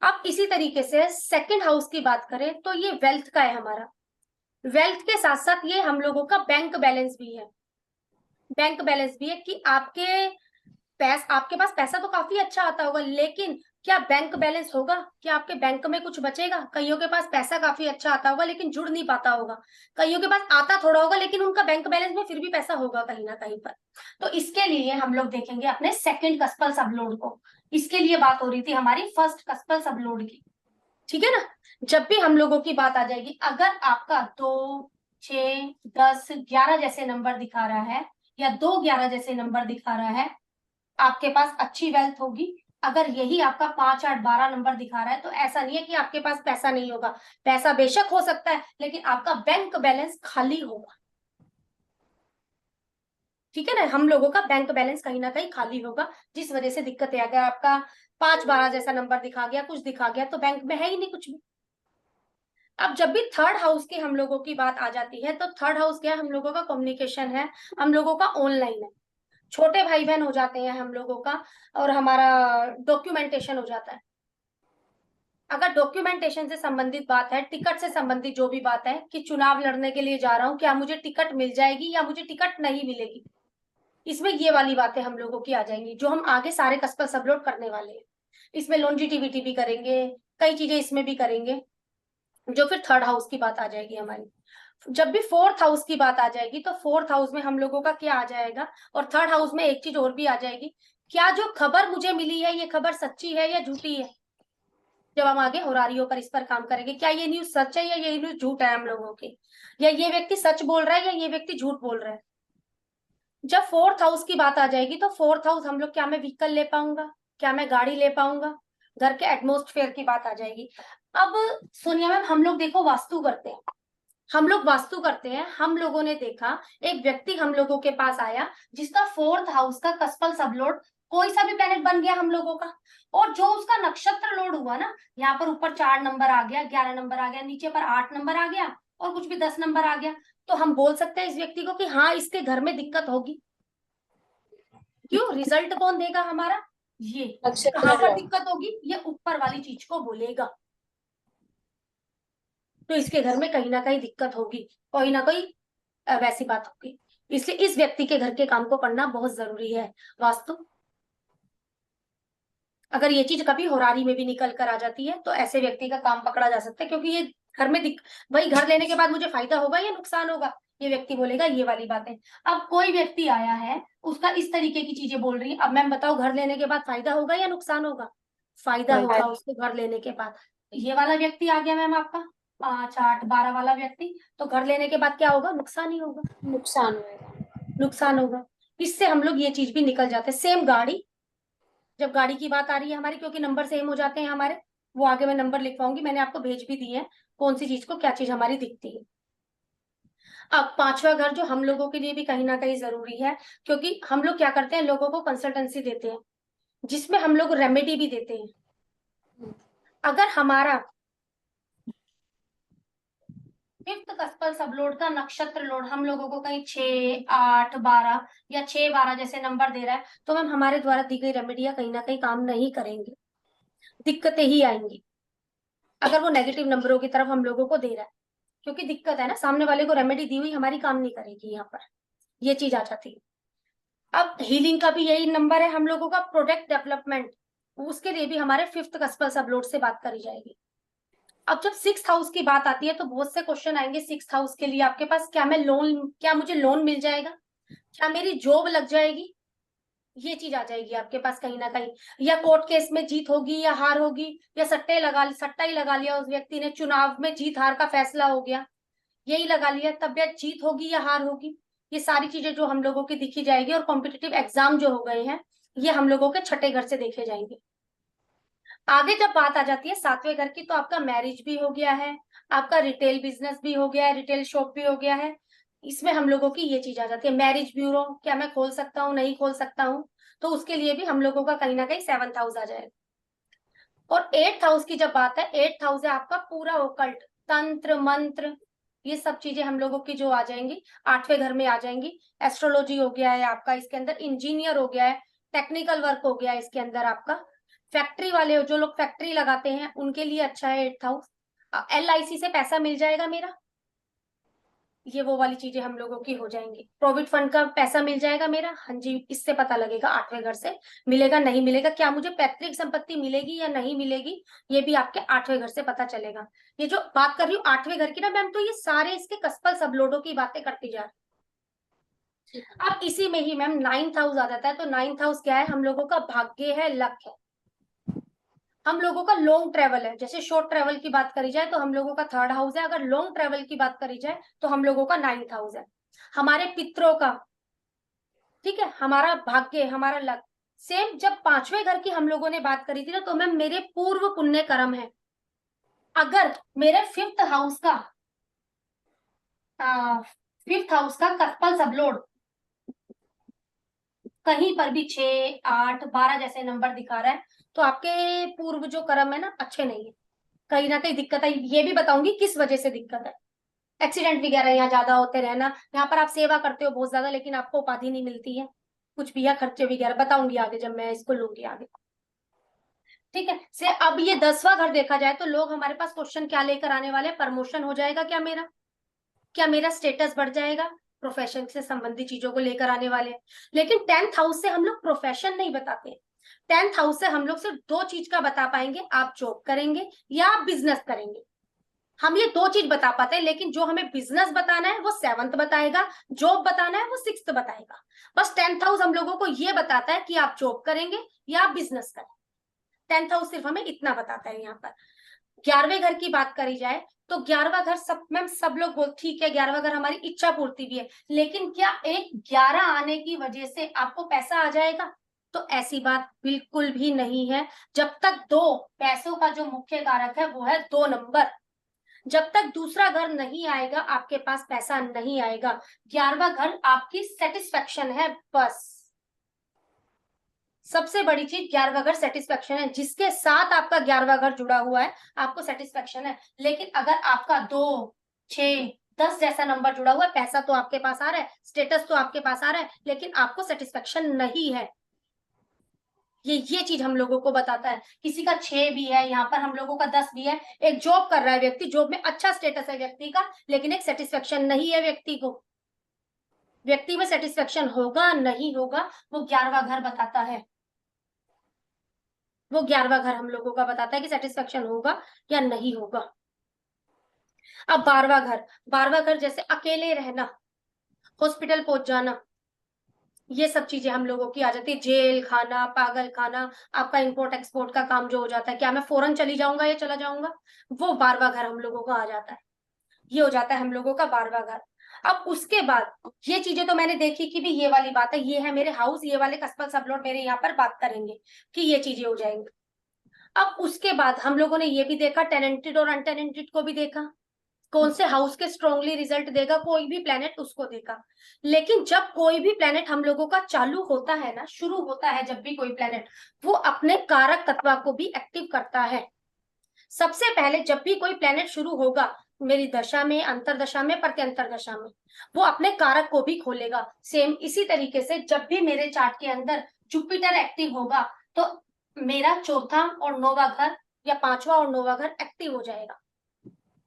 अब इसी तरीके से सेकंड हाउस की बात करें तो ये वेल्थ का है हमारा, वेल्थ के साथ साथ ये हम लोगों का बैंक बैलेंस भी है, बैंक बैलेंस भी है कि आपके पास पैसा तो काफी अच्छा आता होगा, लेकिन क्या बैंक बैलेंस होगा, क्या आपके बैंक में कुछ बचेगा। कईयों के पास पैसा काफी अच्छा आता होगा लेकिन जुड़ नहीं पाता होगा, कईयों के पास आता थोड़ा होगा लेकिन उनका बैंक बैलेंस में फिर भी पैसा होगा कहीं ना कहीं पर। तो इसके लिए हम लोग देखेंगे अपने सेकंड कस्पल सबलोड को, इसके लिए बात हो रही थी हमारी फर्स्ट कस्पल सबलोड की, ठीक है ना। जब भी हम लोगों की बात आ जाएगी, अगर आपका 2 6 10 11 जैसे नंबर दिखा रहा है, या 2 11 जैसे नंबर दिखा रहा है, आपके पास अच्छी वेल्थ होगी। अगर यही आपका 5 8 12 नंबर दिखा रहा है, तो ऐसा नहीं है कि आपके पास पैसा नहीं होगा, पैसा बेशक हो सकता है, लेकिन आपका बैंक बैलेंस खाली होगा, ठीक है ना। हम लोगों का बैंक बैलेंस कहीं ना कहीं खाली होगा, जिस वजह से दिक्कत है। अगर आपका 5 12 जैसा नंबर दिखा गया, कुछ दिखा गया, तो बैंक में है ही नहीं कुछ भी। अब जब भी थर्ड हाउस की हम लोगों की बात आ जाती है, तो थर्ड हाउस क्या है, हम लोगों का कम्युनिकेशन है, हम लोगों का ऑनलाइन है, छोटे भाई बहन हो जाते हैं हम लोगों का, और हमारा डॉक्यूमेंटेशन हो जाता है। अगर डॉक्यूमेंटेशन से संबंधित बात है, टिकट से संबंधित जो भी बात है कि चुनाव लड़ने के लिए जा रहा हूँ, क्या मुझे टिकट मिल जाएगी या मुझे टिकट नहीं मिलेगी, इसमें ये वाली बातें हम लोगों की आ जाएंगी, जो हम आगे सारे कस्पल सबलोड करने वाले हैं। इसमें लॉन्जिटिविटी भी करेंगे, कई चीजें इसमें भी करेंगे, जो फिर थर्ड हाउस की बात आ जाएगी हमारी। जब भी फोर्थ हाउस की बात आ जाएगी, तो फोर्थ हाउस में हम लोगों का क्या आ जाएगा, और थर्ड हाउस में एक चीज और भी आ जाएगी, क्या जो खबर मुझे मिली है ये खबर सच्ची है या झूठी है। जब हम आगे होरारियों पर इस पर काम करेंगे, क्या ये न्यूज सच है या ये न्यूज झूठ है हम लोगों की, या ये व्यक्ति सच बोल रहा है या ये व्यक्ति झूठ बोल रहा है। जब फोर्थ हाउस की बात आ जाएगी, तो फोर्थ हाउस हम लोग, क्या मैं व्हीकल ले पाऊंगा, क्या मैं गाड़ी ले पाऊंगा, घर के एटमोस्फेयर की बात आ जाएगी। अब सोनिया मैम, हम लोग देखो वास्तु करते हैं, हम लोग वास्तु करते हैं, हम लोगों ने देखा एक व्यक्ति हम लोगों के पास आया जिसका फोर्थ हाउस का कस्पल सबलोड कोई सा भी प्लेनेट बन गया हम लोगों का, और जो उसका नक्षत्र लोड हुआ ना, यहाँ पर ऊपर 4 नंबर आ गया, 11 नंबर आ गया, नीचे पर 8 नंबर आ गया, और कुछ भी 10 नंबर आ गया, तो हम बोल सकते हैं इस व्यक्ति को कि हाँ इसके घर में दिक्कत होगी, क्यों? रिजल्ट कौन देगा हमारा? ये नक्षत्र कहाँ पर लॉ। दिक्कत होगी? ये ऊपर वाली चीज को बोलेगा। तो इसके घर में कहीं ना कहीं दिक्कत होगी, कोई ना कोई वैसी बात होगी। इसलिए इस व्यक्ति के घर के काम को पढ़ना बहुत जरूरी है। वास्तु अगर ये चीज कभी होरारी में भी निकल कर आ जाती है तो ऐसे व्यक्ति का काम पकड़ा जा सकता है, क्योंकि ये घर में भाई घर लेने के बाद मुझे फायदा होगा या नुकसान होगा, ये व्यक्ति बोलेगा ये वाली बातें। अब कोई व्यक्ति आया है, उसका इस तरीके की चीजें बोल रही है, अब मैम बताओ घर लेने के बाद फायदा होगा या नुकसान होगा? फायदा होगा उसको घर लेने के बाद। ये वाला व्यक्ति आ गया मैम आपका 5, 8, 12 वाला व्यक्ति, तो घर लेने के बाद क्या होगा? नुकसान ही होगा, नुकसान होगा। नुकसान होगा। इससे हम लोग ये चीज भी निकल जाते हैं। सेम गाड़ी, जब गाड़ी की बात आ रही है हमारी, क्योंकि नंबर सेम हो जाते हैं हमारे, वो आगे मैं नंबर लिखवाऊंगी, मैंने आपको भेज भी दिए हैं कौन सी चीज को क्या चीज हमारी दिखती है। अब पांचवा घर जो हम लोगों के लिए भी कहीं ना कहीं जरूरी है, क्योंकि हम लोग क्या करते हैं, लोगों को कंसल्टेंसी देते हैं जिसमें हम लोग रेमेडी भी देते हैं। अगर हमारा फिफ्थ कस्पल सबलोड का नक्षत्र लोड हम लोगों को कहीं 6, 8, 12 या 6, 12 जैसे नंबर दे रहा है, तो मैम हमारे द्वारा दी गई रेमेडियां कहीं ना कहीं काम नहीं करेंगी, दिक्कतें ही आएंगी अगर वो नेगेटिव नंबरों की तरफ हम लोगों को दे रहा है। क्योंकि दिक्कत है ना, सामने वाले को रेमेडी दी हुई हमारी काम नहीं करेगी, यहाँ पर ये चीज आ जाती है। अब हीलिंग का भी यही नंबर है हम लोगों का, प्रोडक्ट डेवलपमेंट, उसके लिए भी हमारे फिफ्थ कस्पल सबलोड से बात करी जाएगी। अब जब 6th हाउस की बात आती है तो बहुत से क्वेश्चन आएंगे 6th हाउस के लिए आपके पास, क्या मुझे लोन मिल जाएगा, क्या मेरी जॉब लग जाएगी, ये चीज आ जाएगी आपके पास कहीं ना कहीं। या कोर्ट केस में जीत होगी या हार होगी, या सट्टा ही लगा लिया उस व्यक्ति ने, चुनाव में जीत हार का फैसला हो गया, यही लगा लिया, तबियत जीत होगी या हार होगी। ये सारी चीजें जो हम लोगों की दिखी जाएगी। और कॉम्पिटिटिव एग्जाम जो हो गए हैं ये हम लोगों के छठे घर से देखे जाएंगे। आगे जब बात आ जाती है 7वें घर की, तो आपका मैरिज भी हो गया है, आपका रिटेल बिजनेस भी हो गया है, रिटेल शॉप भी हो गया है। इसमें हम लोगों की ये चीज आ जाती है, मैरिज ब्यूरो क्या मैं खोल सकता हूँ, नहीं खोल सकता हूँ, तो उसके लिए भी हम लोगों का कहीं ना कहीं 7th हाउस आ जाएगा। और 8th हाउस की जब बात है, 8th हाउस है आपका पूरा ओकल्ट, तंत्र मंत्र, ये सब चीजें हम लोगों की जो आ जाएंगी 8वें घर में आ जाएंगी। एस्ट्रोलॉजी हो गया है आपका इसके अंदर, इंजीनियर हो गया है, टेक्निकल वर्क हो गया है इसके अंदर आपका, फैक्ट्री वाले जो लोग फैक्ट्री लगाते हैं उनके लिए अच्छा है 8th हाउस। LIC से पैसा मिल जाएगा मेरा, ये वो वाली चीजें हम लोगों की हो जाएंगी। प्रोविडेंट फंड का पैसा मिल जाएगा मेरा, हाँ जी, इससे पता लगेगा 8वें घर से मिलेगा नहीं मिलेगा, क्या मुझे पैतृक संपत्ति मिलेगी या नहीं मिलेगी, ये भी आपके 8वें घर से पता चलेगा। ये जो बात कर रही हूँ 8वें घर की ना मैम, तो ये सारे इसके कस्पल सबलोडों की बातें करती जा रही। अब इसी में ही मैम 9th हाउस आ जाता है। तो 9th हाउस क्या है? हम लोगों का भाग्य है, लक है, हम लोगों का लॉन्ग ट्रेवल है। जैसे शॉर्ट ट्रेवल की बात करी जाए तो हम लोगों का 3rd हाउस है, अगर लॉन्ग ट्रेवल की बात करी जाए तो हम लोगों का 9th हाउस है। हमारे पितरों का, ठीक है, हमारा भाग्य, हमारा लक। सेम जब 5वें घर की हम लोगों ने बात करी थी ना, तो मैम मेरे पूर्व पुण्य कर्म है। अगर मेरे 5th हाउस का 5th हाउस का कस्पल सबलोड कहीं पर भी 6, 8, 12 जैसे नंबर दिखा रहा है, तो आपके पूर्व जो कर्म है ना अच्छे नहीं है, कहीं ना कहीं दिक्कत है। ये भी बताऊंगी किस वजह से दिक्कत है। एक्सीडेंट वगैरह यहाँ ज्यादा होते रहना, यहाँ पर आप सेवा करते हो बहुत ज्यादा लेकिन आपको उपाधि नहीं मिलती है, कुछ भी, या खर्चे वगैरह बताऊंगी आगे जब मैं इसको लूंगी आगे, ठीक है। से अब ये 10वां घर देखा जाए तो लोग हमारे पास क्वेश्चन क्या लेकर आने वाले हैं, प्रमोशन हो जाएगा क्या मेरा स्टेटस बढ़ जाएगा, प्रोफेशन से संबंधित चीजों को लेकर आने वाले हैं। लेकिन 10th हाउस से हम लोग प्रोफेशन नहीं बताते। 10th हाउस से हम लोग सिर्फ 2 चीज का बता पाएंगे, आप जॉब करेंगे या आप बिजनेस करेंगे, हम ये 2 चीज बता पाते हैं। लेकिन जो हमें बिजनेस बताना है वो 7th बताएगा, जॉब बताना है वो 6th बताएगा। बस 10th हाउस हम लोगों को ये बताता है कि आप जॉब करेंगे या आप बिजनेस करेंगे। 10th हाउस सिर्फ हमें इतना बताता है यहाँ पर। 11वें घर की बात करी जाए तो 11वां घर सब लोग बोल ठीक है, 11वां घर हमारी इच्छा पूर्ति भी है, लेकिन क्या एक 11 आने की वजह से आपको पैसा आ जाएगा? तो ऐसी बात बिल्कुल भी नहीं है। जब तक 2 पैसों का जो मुख्य कारक है वो है 2 नंबर, जब तक दूसरा घर नहीं आएगा आपके पास पैसा नहीं आएगा। 11वां घर आपकी सेटिस्फेक्शन है, बस सबसे बड़ी चीज 11वां घर सेटिस्फेक्शन है। जिसके साथ आपका 11वां घर जुड़ा हुआ है आपको सेटिस्फेक्शन है। लेकिन अगर आपका 2, 6, 10 जैसा नंबर जुड़ा हुआ है, पैसा तो आपके पास आ रहा है, स्टेटस तो आपके पास आ रहा है, लेकिन आपको सेटिस्फेक्शन नहीं है, ये चीज हम लोगों को बताता है। किसी का 6 भी है, यहाँ पर हम लोगों का 10 भी है, एक जॉब कर रहा है व्यक्ति, जॉब में अच्छा स्टेटस है व्यक्ति का, लेकिन एक सेटिस्फेक्शन नहीं है व्यक्ति को, व्यक्ति में सेटिस्फेक्शन होगा नहीं होगा, वो 11वां घर बताता है। वो 11वां घर हम लोगों का बताता है कि सेटिस्फेक्शन होगा या नहीं होगा। अब 12वां घर जैसे अकेले रहना, हॉस्पिटल पहुंच जाना, ये सब चीजें हम लोगों की आ जाती है। जेल खाना, पागल खाना, आपका इंपोर्ट एक्सपोर्ट का काम जो हो जाता है, क्या मैं फौरन चली जाऊंगा या चला जाऊंगा, वो 12वां घर हम लोगों का आ जाता है। ये हो जाता है हम लोगों का 12वां घर। अब उसके बाद ये चीजें तो मैंने देखी कि भी ये वाली बात है, ये है मेरे हाउस, ये वाले कस्बल सबलॉट मेरे यहाँ पर बात करेंगे कि ये चीजें हो जाएंगी। अब उसके बाद हम लोगों ने ये भी देखा, टेनेंटेड और अनटेनेंटेड को भी देखा, कौन से हाउस के स्ट्रांगली रिजल्ट देगा कोई भी प्लेनेट, उसको देखा। लेकिन जब कोई भी प्लेनेट हम लोगों का चालू होता है ना, शुरू होता है जब भी कोई प्लेनेट, वो अपने कारक तत्व को भी एक्टिव करता है। सबसे पहले जब भी कोई प्लेनेट शुरू होगा मेरी दशा में, अंतरदशा में, प्रत्यंतर दशा में, वो अपने कारक को भी खोलेगा। सेम इसी तरीके से जब भी मेरे चार्ट के अंदर जुपिटर एक्टिव होगा तो मेरा चौथा और 9वां घर या 5वां और 9वां घर एक्टिव हो जाएगा।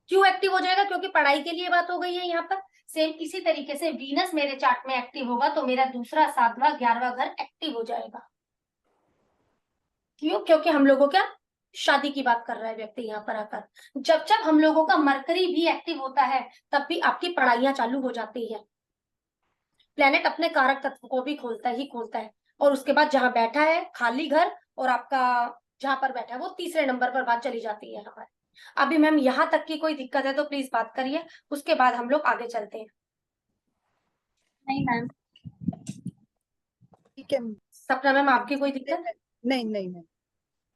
क्यों एक्टिव हो जाएगा? क्योंकि पढ़ाई के लिए बात हो गई है यहाँ पर। सेम इसी तरीके से वीनस मेरे चार्ट में एक्टिव होगा तो मेरा दूसरा, 7वां, 11वां घर एक्टिव हो जाएगा। क्यों? क्योंकि हम लोगों क्या शादी की बात कर रहा है व्यक्ति यहाँ पर आकर। जब जब हम लोगों का मरकरी भी एक्टिव होता है तब भी आपकी पढ़ाइयां चालू हो जाती है। प्लेनेट अपने कारक तत्व को भी खोलता ही खोलता है। और उसके बाद जहां बैठा है खाली घर, और आपका जहां पर बैठा है वो तीसरे नंबर पर बात चली जाती है हमारी। अभी मैम यहाँ तक की कोई दिक्कत है तो प्लीज बात करिए, उसके बाद हम लोग आगे चलते हैं। नहीं मैम। ठीक है। सपना मैम आपकी कोई दिक्कत? नहीं नहीं नहीं।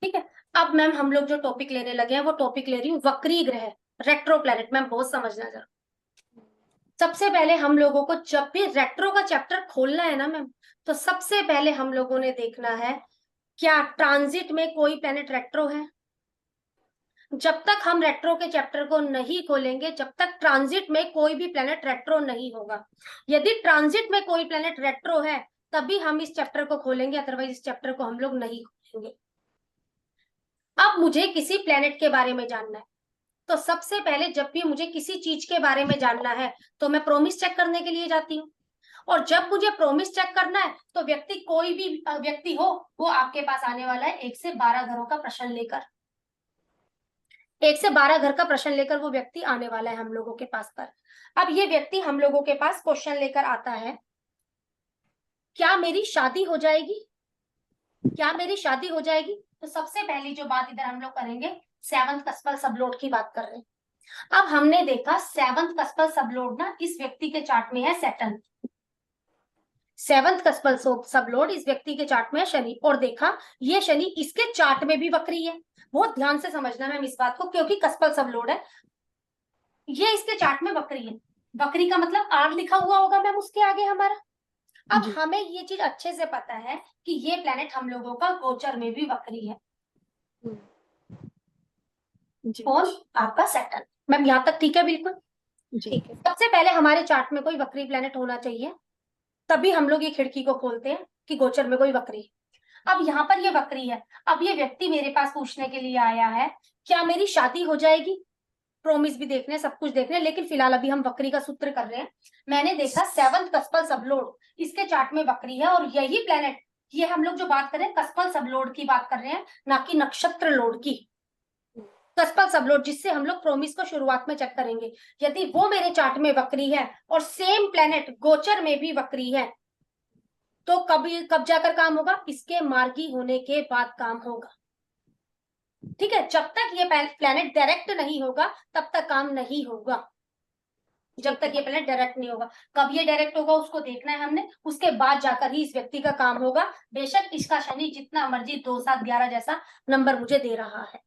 ठीक है। अब मैम हम लोग जो टॉपिक लेने लगे हैं वो टॉपिक ले रही हूँ वक्री ग्रह, रेट्रो प्लैनेट। मैम बहुत समझना जरा। सबसे पहले हम लोगों को जब भी रेट्रो का चैप्टर खोलना है ना मैम, तो सबसे पहले हम लोगों ने देखना है क्या ट्रांजिट में कोई प्लैनेट रेट्रो है। जब तक हम रेट्रो के चैप्टर को नहीं खोलेंगे, जब तक ट्रांजिट में कोई भी प्लैनेट रेट्रो नहीं होगा। यदि ट्रांजिट में कोई प्लैनेट रेट्रो है तभी हम इस चैप्टर को खोलेंगे, अदरवाइज इस चैप्टर को हम लोग नहीं खोलेंगे। अब मुझे किसी प्लैनेट के बारे में जानना है, तो सबसे पहले जब भी मुझे किसी चीज के बारे में जानना है तो मैं प्रोमिस चेक करने के लिए जाती हूँ। और जब मुझे प्रोमिस चेक करना है तो व्यक्ति, कोई भी व्यक्ति हो, वो आपके पास आने वाला है 1 से 12 घरों का प्रश्न लेकर। 1 से 12 घर का प्रश्न लेकर वो व्यक्ति आने वाला है हम लोगों के पास पर। अब ये व्यक्ति हम लोगों के पास क्वेश्चन लेकर आता है, क्या मेरी शादी हो जाएगी? क्या मेरी शादी हो जाएगी? तो सबसे पहली जो बात इधर हम लोग करेंगे, 7th कस्पल सबलोड की बात कर रहे हैं। अब हमने देखा 7th कस्पल सबलोड ना इस व्यक्ति के चार्ट में है सैटर्न। 7th कस्पल सबलोड इस व्यक्ति के चार्ट में है शनि, और देखा ये शनि इसके चार्ट में भी वक्री है। बहुत ध्यान से समझना मैम इस बात को, क्योंकि कस्पल सबलोड है, ये इसके चार्ट में वक्री है। वक्री का मतलब आर लिखा हुआ होगा मैम उसके आगे हमारा। अब जी हमें ये चीज अच्छे से पता है कि ये प्लेनेट हम लोगों का गोचर में भी वक्री है। जी और आपका सैटर्न। मैम यहाँ तक ठीक है? बिल्कुल जी। ठीक है। सबसे पहले हमारे चार्ट में कोई वक्री प्लेनेट होना चाहिए, तभी हम लोग ये खिड़की को खोलते हैं कि गोचर में कोई वक्री। अब यहाँ पर ये वक्री है। अब ये व्यक्ति मेरे पास पूछने के लिए आया है क्या मेरी शादी हो जाएगी। प्रोमिस भी देखने, सब कुछ देखने, लेकिन फिलहाल अभी हम वक्री का सूत्र कर रहे हैं। मैंने देखा 7th कस्पल सबलोड इसके चार्ट में वक्री है, और यही प्लेनेट, ये हम लोग जो बात कर रहे हैं कस्पल सबलोड की बात कर रहे हैं, ना कि नक्षत्र लोड की। कस्पल सबलोड जिससे हम लोग प्रोमिस को शुरुआत में चेक करेंगे, यदि वो मेरे चार्ट में वक्री है और सेम प्लेनेट गोचर में भी वक्री है तो कब जाकर काम होगा? इसके मार्गी होने के बाद काम होगा। ठीक है, जब तक ये प्लेनेट डायरेक्ट नहीं होगा तब तक काम नहीं होगा। जब तक ये प्लेनेट डायरेक्ट नहीं होगा, कब ये डायरेक्ट होगा उसको देखना है हमने, उसके बाद जाकर ही इस व्यक्ति का काम होगा। बेशक इसका शनि जितना मर्जी 2, 7, 11 जैसा नंबर मुझे दे रहा है।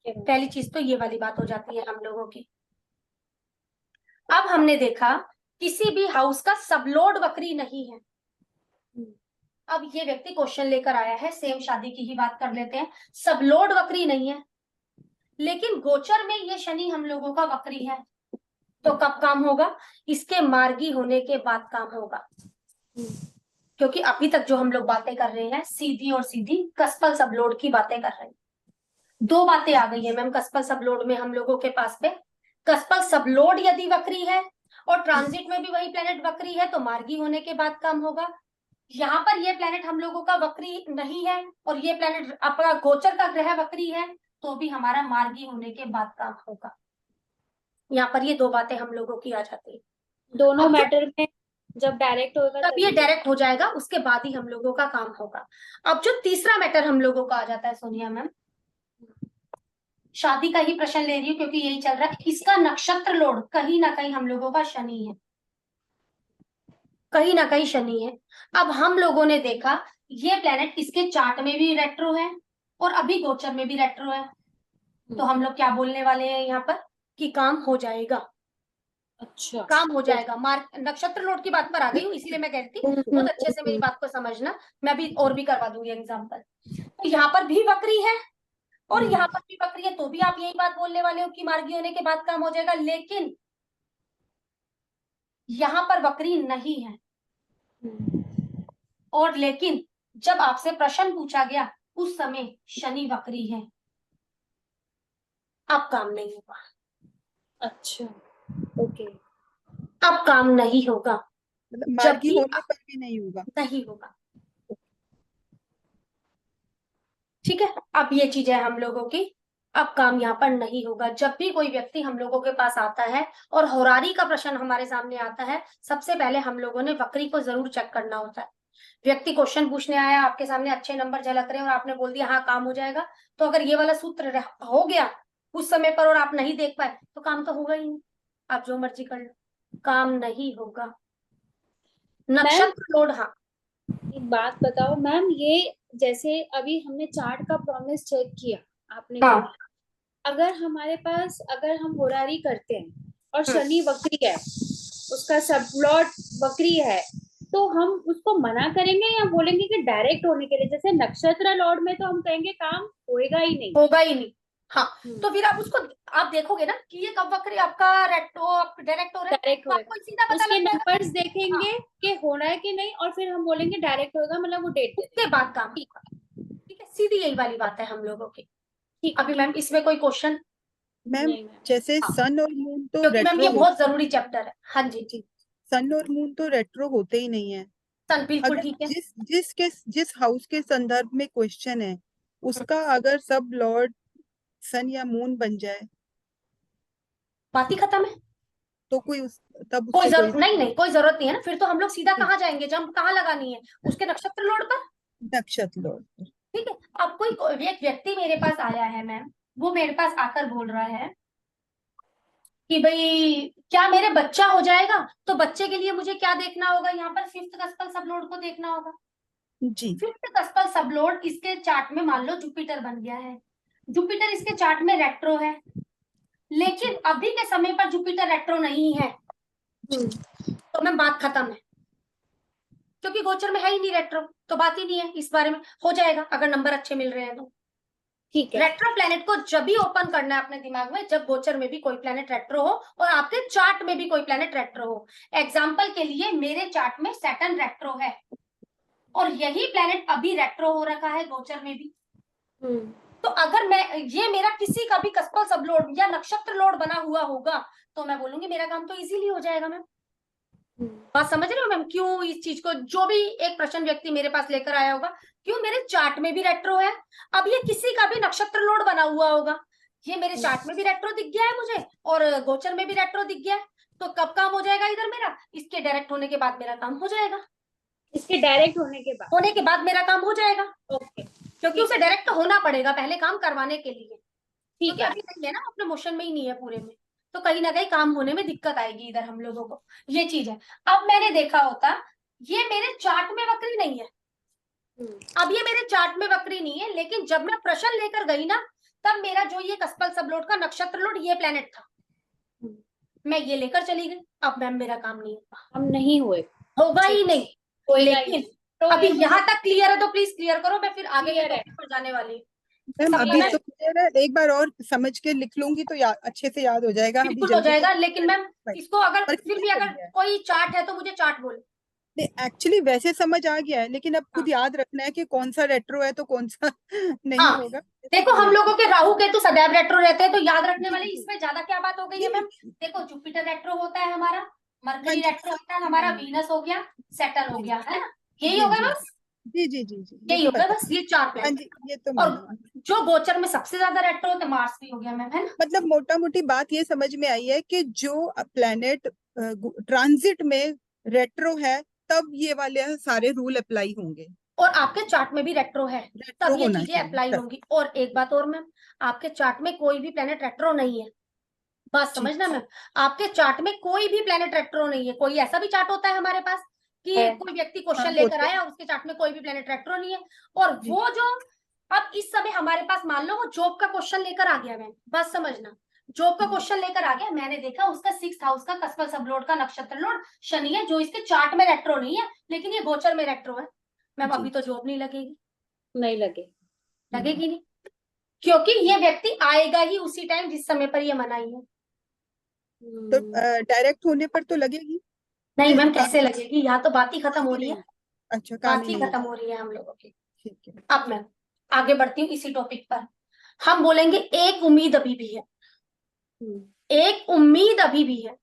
पहली चीज तो ये वाली बात हो जाती है हम लोगों की। अब हमने देखा किसी भी हाउस का सबलोड वक्री नहीं है। अब ये व्यक्ति क्वेश्चन लेकर आया है, सेम शादी की ही बात कर लेते हैं, सबलोड वक्री नहीं है, लेकिन गोचर में ये शनि हम लोगों का वक्री है। तो कब काम होगा? इसके मार्गी होने के बाद काम होगा। क्योंकि अभी तक जो हम लोग बातें कर रहे हैं सीधी और सीधी कस्पल सबलोड की बातें कर रहे हैं। दो बातें आ गई है मैम कस्पल सबलोड में हम लोगों के पास पे। कस्पल सबलोड यदि वक्री है और ट्रांजिट में भी वही प्लेनेट वक्री है तो मार्गी होने के बाद काम होगा। यहाँ पर ये प्लेनेट हम लोगों का वक्री नहीं है और ये प्लेनेट अपना गोचर का ग्रह वक्री है तो भी हमारा मार्गी होने के बाद काम होगा। यहाँ पर ये दो बातें हम लोगों की आ जाती है। दोनों अब जो- मैटर में जब डायरेक्ट होगा तब ये डायरेक्ट हो जाएगा उसके बाद ही हम लोगों का काम होगा। अब जो तीसरा मैटर हम लोगों का आ जाता है सोनिया मैम, शादी का ही प्रश्न ले रही हूँ क्योंकि यही चल रहा है। इसका नक्षत्र लोड कहीं ना कहीं हम लोगों का शनि है, कहीं ना कहीं शनि है। अब हम लोगों ने देखा ये प्लेनेट इसके चार्ट में भी रेट्रो है और अभी गोचर में भी रेट्रो है, तो हम लोग क्या बोलने वाले हैं यहाँ पर कि काम हो जाएगा। अच्छा काम हो जाएगा। मार्क नक्षत्र लोड की बात पर आ गई हूँ इसीलिए मैं कह रही थी बहुत अच्छे से मेरी बात को समझना, मैं भी और भी करवा दूंगी एग्जाम्पल। तो यहाँ पर भी वक्री है और यहाँ पर भी वक्री है तो भी आप यही बात बोलने वाले हो कि मार्गी होने के बाद काम हो जाएगा, लेकिन यहाँ पर वक्री नहीं है। और लेकिन जब आपसे प्रश्न पूछा गया उस समय शनि वक्री है, अब काम नहीं होगा। अच्छा ओके। अब काम नहीं होगा, मतलब जब मार्गी भी होने पर भी नहीं होगा। नहीं होगा। ठीक है, अब ये चीज है हम लोगों की। अब काम यहाँ पर नहीं होगा। जब भी कोई व्यक्ति हम लोगों के पास आता है और होरारी का प्रश्न हमारे सामने आता है, सबसे पहले हम लोगों ने वक्री को जरूर चेक करना होता है। व्यक्ति क्वेश्चन पूछने आया, आपके सामने अच्छे नंबर झलक रहे हैं और आपने बोल दिया हाँ काम हो जाएगा, तो अगर ये वाला सूत्र हो गया उस समय पर और आप नहीं देख पाए तो काम तो होगा ही नहीं। आप जो मर्जी कर लो, काम नहीं होगा। नक्षत्र लोड, हाँ एक बात बताओ मैम, ये जैसे अभी हमने चार्ट का प्रॉमिस चेक किया, आपने हाँ कहा अगर हमारे पास अगर हम होरारी करते हैं और शनि वक्री है, उसका सबलॉट वक्री है, तो हम उसको मना करेंगे या बोलेंगे कि डायरेक्ट होने के लिए? जैसे नक्षत्र लॉर्ड में तो हम कहेंगे काम होएगा ही नहीं। होगा ही नहीं। हाँ तो फिर आप उसको आप देखोगे ना कि ये कब वक्री आपका डायरेक्ट हो रहा है, डायरेक्ट तो होएगा, आपको सीधा पता उसके लग जाएगा। नंबर्स देखेंगे कि होना है कि नहीं, और फिर हम बोलेंगे डायरेक्ट होएगा, मतलब वो डेट दे उसके बाद काम होगा। ठीक है, सीधी यही वाली बात है हम लोगों की। ठीक अभी मैम इसमें कोई क्वेश्चन? मैम नहीं मैम। जैसे हाँ, सन और मून तो क्योंकि मैम रेट्रो ये हो, बहुत जरूरी चैप्टर है। हाँ जी, जी, सन और मून तो रेट्रो होते ही नहीं है। सन बिल्कुल अगर ठीक है। जिस हाउस के संदर्भ में क्वेश्चन है उसका अगर सब लॉर्ड सन या मून बन जाए बात ही खत्म है। तो कोई तब कोई उससे कोई जरूरत नहीं, नहीं कोई जरूरत नहीं है ना, फिर तो हम लोग सीधा कहाँ जाएंगे, जंप कहाँ लगानी है उसके नक्षत्र लोड पर। नक्षत्र लॉर्ड। ठीक है, अब एक व्यक्ति मेरे पास आया है मैम, वो मेरे पास आकर बोल रहा है कि भाई क्या मेरे बच्चा हो जाएगा, तो बच्चे के लिए मुझे क्या देखना होगा, यहाँ पर फिफ्थ कस्पल सबलोड को देखना होगा। जी फिफ्थ कस्पल सबलोड इसके चार्ट में मान लो जुपिटर बन गया है, जुपिटर इसके चार्ट में रेट्रो है, लेकिन अभी के समय पर जुपिटर रेट्रो नहीं है, तो मैम बात खत्म है, क्योंकि गोचर में है ही नहीं रेट्रो, तो बात ही नहीं है इस बारे में। हो जाएगा अगर नंबर अच्छे मिल रहे हैं तो। ठीक है। रेट्रो प्लेनेट को जब भी ओपन करना है अपने दिमाग में जब गोचर में भी कोई प्लेनेट रेट्रो हो और आपके चार्ट में भी कोई प्लेनेट रेट्रो हो। एग्जाम्पल के लिए मेरे चार्ट में सैटर्न रेट्रो है और यही प्लेनेट अभी रेट्रो हो रखा है गोचर में भी, तो अगर मैं ये मेरा किसी का भी कस्पल सबलोड या नक्षत्र लोड बना हुआ होगा तो मैं बोलूंगी मेरा काम तो इजीली हो जाएगा। मैम बात समझ रहे हो मैम, क्यों इस चीज को जो भी एक प्रश्न व्यक्ति मेरे पास लेकर आया होगा, क्यों मेरे चार्ट में भी रेट्रो है, अब ये किसी का भी नक्षत्र लोड बना हुआ होगा, ये मेरे चार्ट में भी रेट्रो दिख गया है मुझे और गोचर में भी रेट्रो दिख गया है, तो कब काम हो जाएगा इधर मेरा, इसके डायरेक्ट होने के बाद मेरा काम हो जाएगा, इसके डायरेक्ट होने के बाद मेरा काम हो जाएगा। ओके क्योंकि उसे डायरेक्ट होना पड़ेगा पहले काम करवाने के लिए, ठीक क्योंकि है। अभी नहीं है ना, अपने मोशन में ही नहीं है पूरे में, तो कहीं ना कहीं काम होने में दिक्कत आएगी इधर हम लोगों को, ये चीज है। अब मैंने देखा होता ये मेरे चार्ट में वक्री नहीं है, अब ये मेरे चार्ट में वक्री नहीं है, लेकिन जब मैं प्रश्न लेकर गई ना तब मेरा जो ये कस्पल सबलोड का नक्षत्र लोड ये प्लेनेट था, मैं ये लेकर चली गई, अब मैम मेरा काम नहीं होगा, हम नहीं होगा ही नहीं। होएगा ही लेकिन नहीं। तो अभी ये यहाँ तक क्लियर है तो प्लीज क्लियर करो, मैं फिर आगे के Clear है। टॉपिक पर जाने वाली हूँ। मैम सब अभी पता तो है? क्लियर है, एक बार और समझ के लिख लूंगी तो अच्छे से याद हो जाएगा। अभी बिल्कुल हो जल्दी जाएगा, लेकिन मैम भाई, इसको अगर पर फिर क्लियर भी हो अगर गया है। कोई चार्ट है तो मुझे चार्ट बोलो, एक्चुअली वैसे समझ आ गया है, लेकिन अब खुद याद रखना है कि कौन सा रेट्रो है तो कौन सा नहीं हाँ होगा। देखो, हम ये लोगों के राहु केतु सदैव रेट्रो रहते हैं, तो याद रखने वाले जी इसमें ज्यादा क्या बात हो गई जी है मैम। जी देखो, जुपिटर रेट्रो होता है हमारा, हाँ मरकरी जी रेट्रो होता है जी हमारा, हाँ वीनस हो गया, सैटर्न हो जी गया, है ना। यही जी हो गया जी बस, जी जी जी जी ये यही तो हो गया पता बस, ये चार हाँ प्लैनेट। जी, ये तो और मालूम है। जो गोचर में सबसे ज्यादा रेट्रो होते हैं, मार्स भी हो गया मैम, है ना। मतलब मोटा मोटी बात ये समझ में आई है कि जो प्लेनेट ट्रांजिट में रेट्रो है, तब ये वाले सारे रूल अप्लाई होंगे। और आपके चार्ट में भी रेट्रो है, रेट्रो तब ये होना चीजें चाहिए अप्लाई तब। होंगी। और एक बात और मैम, आपके चार्ट में कोई भी प्लेनेट रेट्रो नहीं है, बात ठीक समझना मैम। आपके चार्ट में कोई भी प्लेनेट रेट्रो नहीं है। कोई ऐसा भी चार्ट होता है हमारे पास कि है। कोई व्यक्ति हाँ क्वेश्चन लेकर होते आया हैं और उसके चार्ट में कोई भी प्लेनेट रेट्रो नहीं है, और जी वो जो अब इस समय हमारे पास, मान लो वो जॉब का क्वेश्चन लेकर आ गया मैम, बात समझना, जॉब का जी क्वेश्चन लेकर आ गया, मैंने देखा उसका 6th हाउस का कस्पल सबलोड का नक्षत्र लोड शनि है, जो इसके चार्ट में रेट्रो नहीं है, लेकिन ये गोचर में रेट्रो है। मैम अभी जी तो जॉब नहीं लगेगी, नहीं लगे। लगेगी नहीं, क्योंकि ये व्यक्ति आएगा ही उसी टाइम जिस समय पर ये मनाई है। तो हम्म, डायरेक्ट होने पर तो लगेगी नहीं कि मैम, काम कैसे लगेगी, यहाँ तो बात ही खत्म काम हो ही रही नहीं है, अच्छा काम बात ही ही नहीं खत्म होगा। हो रही है हम लोगों की। ठीक है अब मैं आगे बढ़ती हूँ इसी टॉपिक पर। हम बोलेंगे एक उम्मीद अभी भी है, हम्म, एक उम्मीद अभी भी है।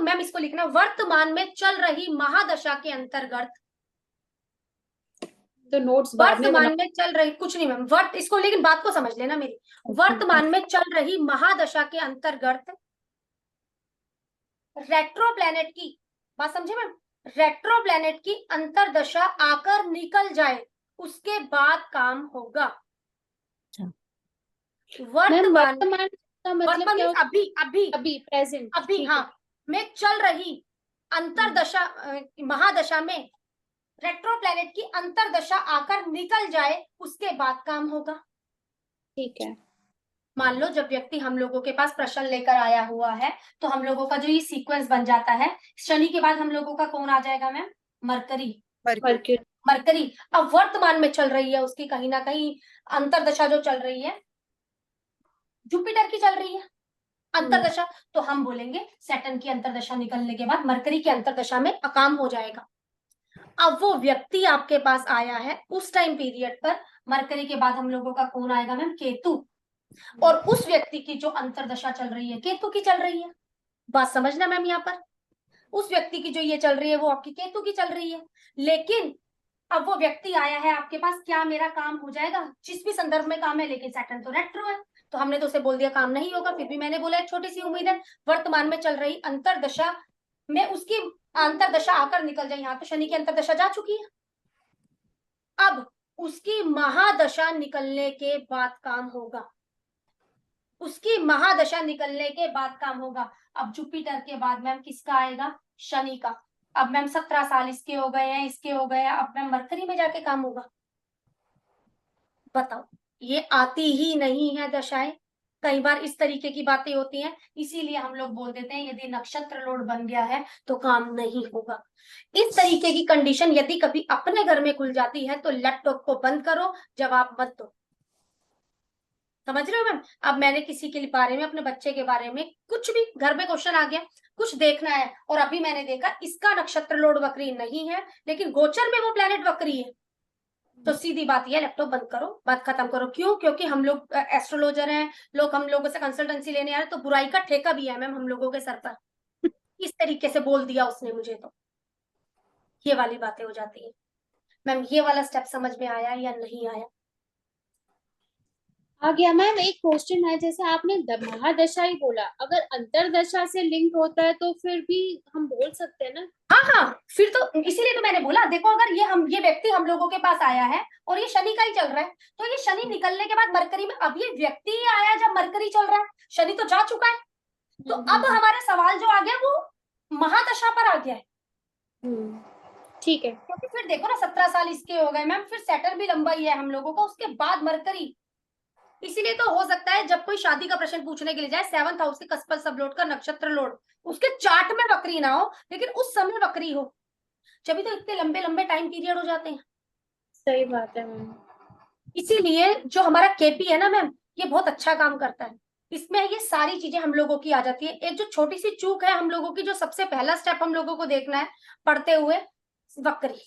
मैम इसको लिखना, वर्तमान में चल रही महादशा के अंतर्गत, तो नोट्स बाद में बना। वर्तमान में चल रही, कुछ नहीं मैम, इसको लेकिन बात को समझ लेना मेरी। अच्छा वर्तमान में चल रही महादशा के अंतर्गत रेट्रो प्लेनेट की, बात समझे मैम, रेट्रो प्लेनेट की अंतर्दशा आकर निकल जाए, उसके बाद काम होगा। अच्छा मैम वर्तमान में, वर्तमान का मतलब वर्तमान क्या मीन्स होता अभी, अभी, है? अभी प्रेजेंट, अभी, ठीक हाँ, है। में चल रही हम्म, अंतरदशा, महादशा में रेट्रो प्लेनेट की अंतरदशा आकर निकल जाए, उसके बाद काम होगा। ठीक है। मान लो जब व्यक्ति हम लोगों के पास प्रश्न लेकर आया हुआ है, तो हम लोगों का जो ये सीक्वेंस बन जाता है, शनि के बाद हम लोगों का कौन आ जाएगा ma'am, mercury. Mercury mercury. Mercury अब वर्तमान में चल रही है, उसकी कहीं ना कहीं अंतरदशा जो चल रही है, जुपिटर की चल रही है अंतरदशा, तो हम बोलेंगे सैटर्न की अंतरदशा निकलने के बाद मरकरी की अंतरदशा में अकाम हो जाएगा। अब वो व्यक्ति आपके पास आया है उस टाइम पीरियड पर, मरकरी के बाद हम लोगों का कौन आएगा मैम, केतु। और उस व्यक्ति की जो अंतरदशा चल रही है, केतु की चल रही है, बात समझना मैम। यहाँ पर उस व्यक्ति की जो ये चल रही है, वो आपकी केतु की चल रही है। लेकिन अब वो व्यक्ति आया है आपके पास, क्या मेरा काम हो जाएगा, जिस भी संदर्भ में काम है, लेकिन सैटर्न तो रेट्रो है, तो हमने तो उसे बोल दिया काम नहीं होगा। फिर भी मैंने बोला एक छोटी सी उम्मीद है, वर्तमान में चल रही अंतरदशा में उसकी अंतरदशा आकर निकल जाए। यहाँ तो शनि की अंतरदशा जा चुकी है, अब उसकी महादशा निकलने के बाद काम होगा, उसकी महादशा निकलने के बाद काम होगा। अब जुपिटर के बाद मैम किसका आएगा, शनि का। अब मैम 17 साल इसके हो गए हैं, इसके हो गए हैं, अब मैम मरकरी में जाके काम होगा। बताओ, ये आती ही नहीं है दशाएं, कई बार इस तरीके की बातें होती हैं, इसीलिए हम लोग बोल देते हैं यदि नक्षत्र लोड बन गया है तो काम नहीं होगा। इस तरीके की कंडीशन यदि कभी अपने घर में खुल जाती है तो लैपटॉप को बंद करो, जवाब मत दो। समझ रहे हो मैम। अब मैंने किसी के बारे में, अपने बच्चे के बारे में, कुछ भी घर में क्वेश्चन आ गया, कुछ देखना है, और अभी मैंने देखा इसका नक्षत्र लोड वक्री नहीं है, लेकिन गोचर में वो प्लेनेट वक्री है, तो सीधी बात ये, लैपटॉप बंद करो, बात खत्म करो। क्यों, क्योंकि हम लोग एस्ट्रोलॉजर हैं, लोग हम लोगों से कंसल्टेंसी लेने आ रहे, तो बुराई का ठेका भी है मैम हम लोगों के सर पर। इस तरीके से बोल दिया उसने मुझे, तो ये वाली बातें हो जाती है मैम। ये वाला स्टेप समझ में आया या नहीं आया। आ गया मैम। एक क्वेश्चन है, जैसे आपने महादशा ही बोला, अगर अंतरदशा से लिंक होता है तो फिर भी हम बोल सकते हैं ना। हाँ हाँ, फिर तो इसीलिए तो मैंने बोला, देखो अगर ये व्यक्ति हम लोगों के पास आया है और ये शनि का ही चल रहा है, तो ये शनि निकलने के बाद मरकरी में, अब ये व्यक्ति ही आया जब मरकरी चल रहा है, शनि तो जा चुका है, तो अब हमारा सवाल जो आ गया वो महादशा पर आ गया है। ठीक है। क्योंकि फिर देखो ना, 17 साल इसके हो गए मैम, फिर सैटर्न भी लंबा ही है हम लोगों का, उसके बाद मरकरी। इसीलिए तो हो सकता है जब कोई शादी का प्रश्न पूछने के लिए जाए, 7th हाउस के कस्पल सब लोड का नक्षत्र लोड उसके चार्ट में वक्री ना हो, लेकिन उस समय वक्री हो, जब तो इतने लंबे लंबे टाइम पीरियड हो जाते हैं। सही बात है मैम। इसीलिए जो हमारा केपी है ना मैम, ये बहुत अच्छा काम करता है। इसमें ये सारी चीजें हम लोगों की आ जाती है। एक जो छोटी सी चूक है हम लोगों की, जो सबसे पहला स्टेप हम लोगों को देखना है पढ़ते हुए, वक्री।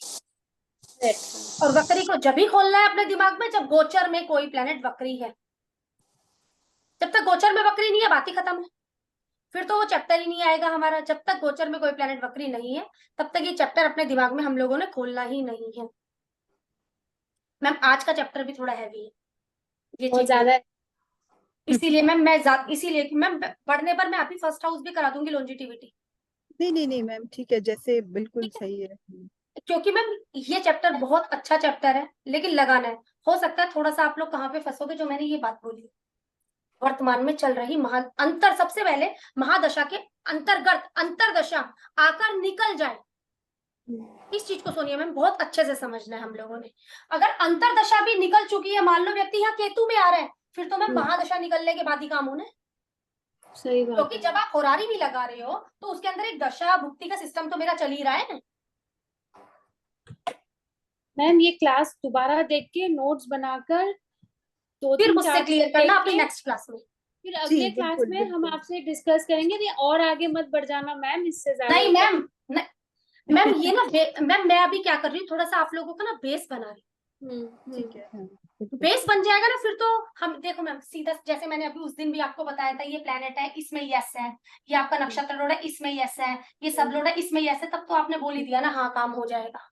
और वक्री को जब ही खोलना है अपने दिमाग में जब गोचर में कोई प्लेनेट वक्री है। जब तक गोचर में वक्री नहीं है बात ही खत्म है, फिर तो वो चैप्टर ही नहीं आएगा हमारा। जब तक गोचर में कोई प्लेनेट वक्री नहीं है तब तक ये चैप्टर अपने दिमाग में हम लोगों ने खोलना ही नहीं है। मैम आज का चैप्टर भी थोड़ा हैवी है, ये बहुत चीज ज्यादा। इसीलिए मैम इसीलिए मैम पढ़ने पर मैं अभी फर्स्ट हाउस भी करा दूंगी लॉन्जिटिविटी। नहीं नहीं नहीं मैम, ठीक है, जैसे बिल्कुल ठीक है, सही है। क्योंकि मैम ये चैप्टर बहुत अच्छा चैप्टर है, लेकिन लगाना है। हो सकता है थोड़ा सा आप लोग कहाँ पे फंसोगे, जो मैंने ये बात बोली, वर्तमान में चल रही अंतर, सबसे पहले महादशा के अंतर्गत अंतरदशा आकर निकल जाए। इस चीज को सोनिया मैम बहुत अच्छे से समझना है हम लोगों ने। अगर अंतरदशा भी निकल चुकी है, मान लो व्यक्ति यहाँ केतु में आ रहा है, फिर तो मैम महादशा निकलने के बाद ही काम होना है। सही बात क्योंकि है। जब आप होरारी भी लगा रहे हो तो उसके अंदर एक दशा भुक्ति का सिस्टम तो मेरा चल ही रहा है ना। मैम ये क्लास दोबारा देख के नोट्स बनाकर दो फिर तीन मुझसे चार क्लियर करना अपनी नेक्स्ट क्लास में। फिर जी अगले क्लास बिल्कुल में हम बिल्कुल। आपसे डिस्कस करेंगे। ये और आगे मत बढ़ जाना मैम, इससे ज्यादा नहीं ऊपर। मैम, मैम ये ना मैम मैं अभी क्या कर रही हूँ, थोड़ा सा आप लोगों का ना बेस बना रही हूँ। ठीक है, हाँ, बिल्कुल। बेस बन जाएगा ना फिर तो हम देखो मैम सीधा, जैसे मैंने अभी उस दिन भी आपको बताया था, ये प्लेनेट है इसमें यस है, ये आपका नक्षत्र लोड है इसमें यस है, ये सब लोड है इसमें यस है, तब तो आपने बोल ही दिया ना हाँ काम हो जाएगा।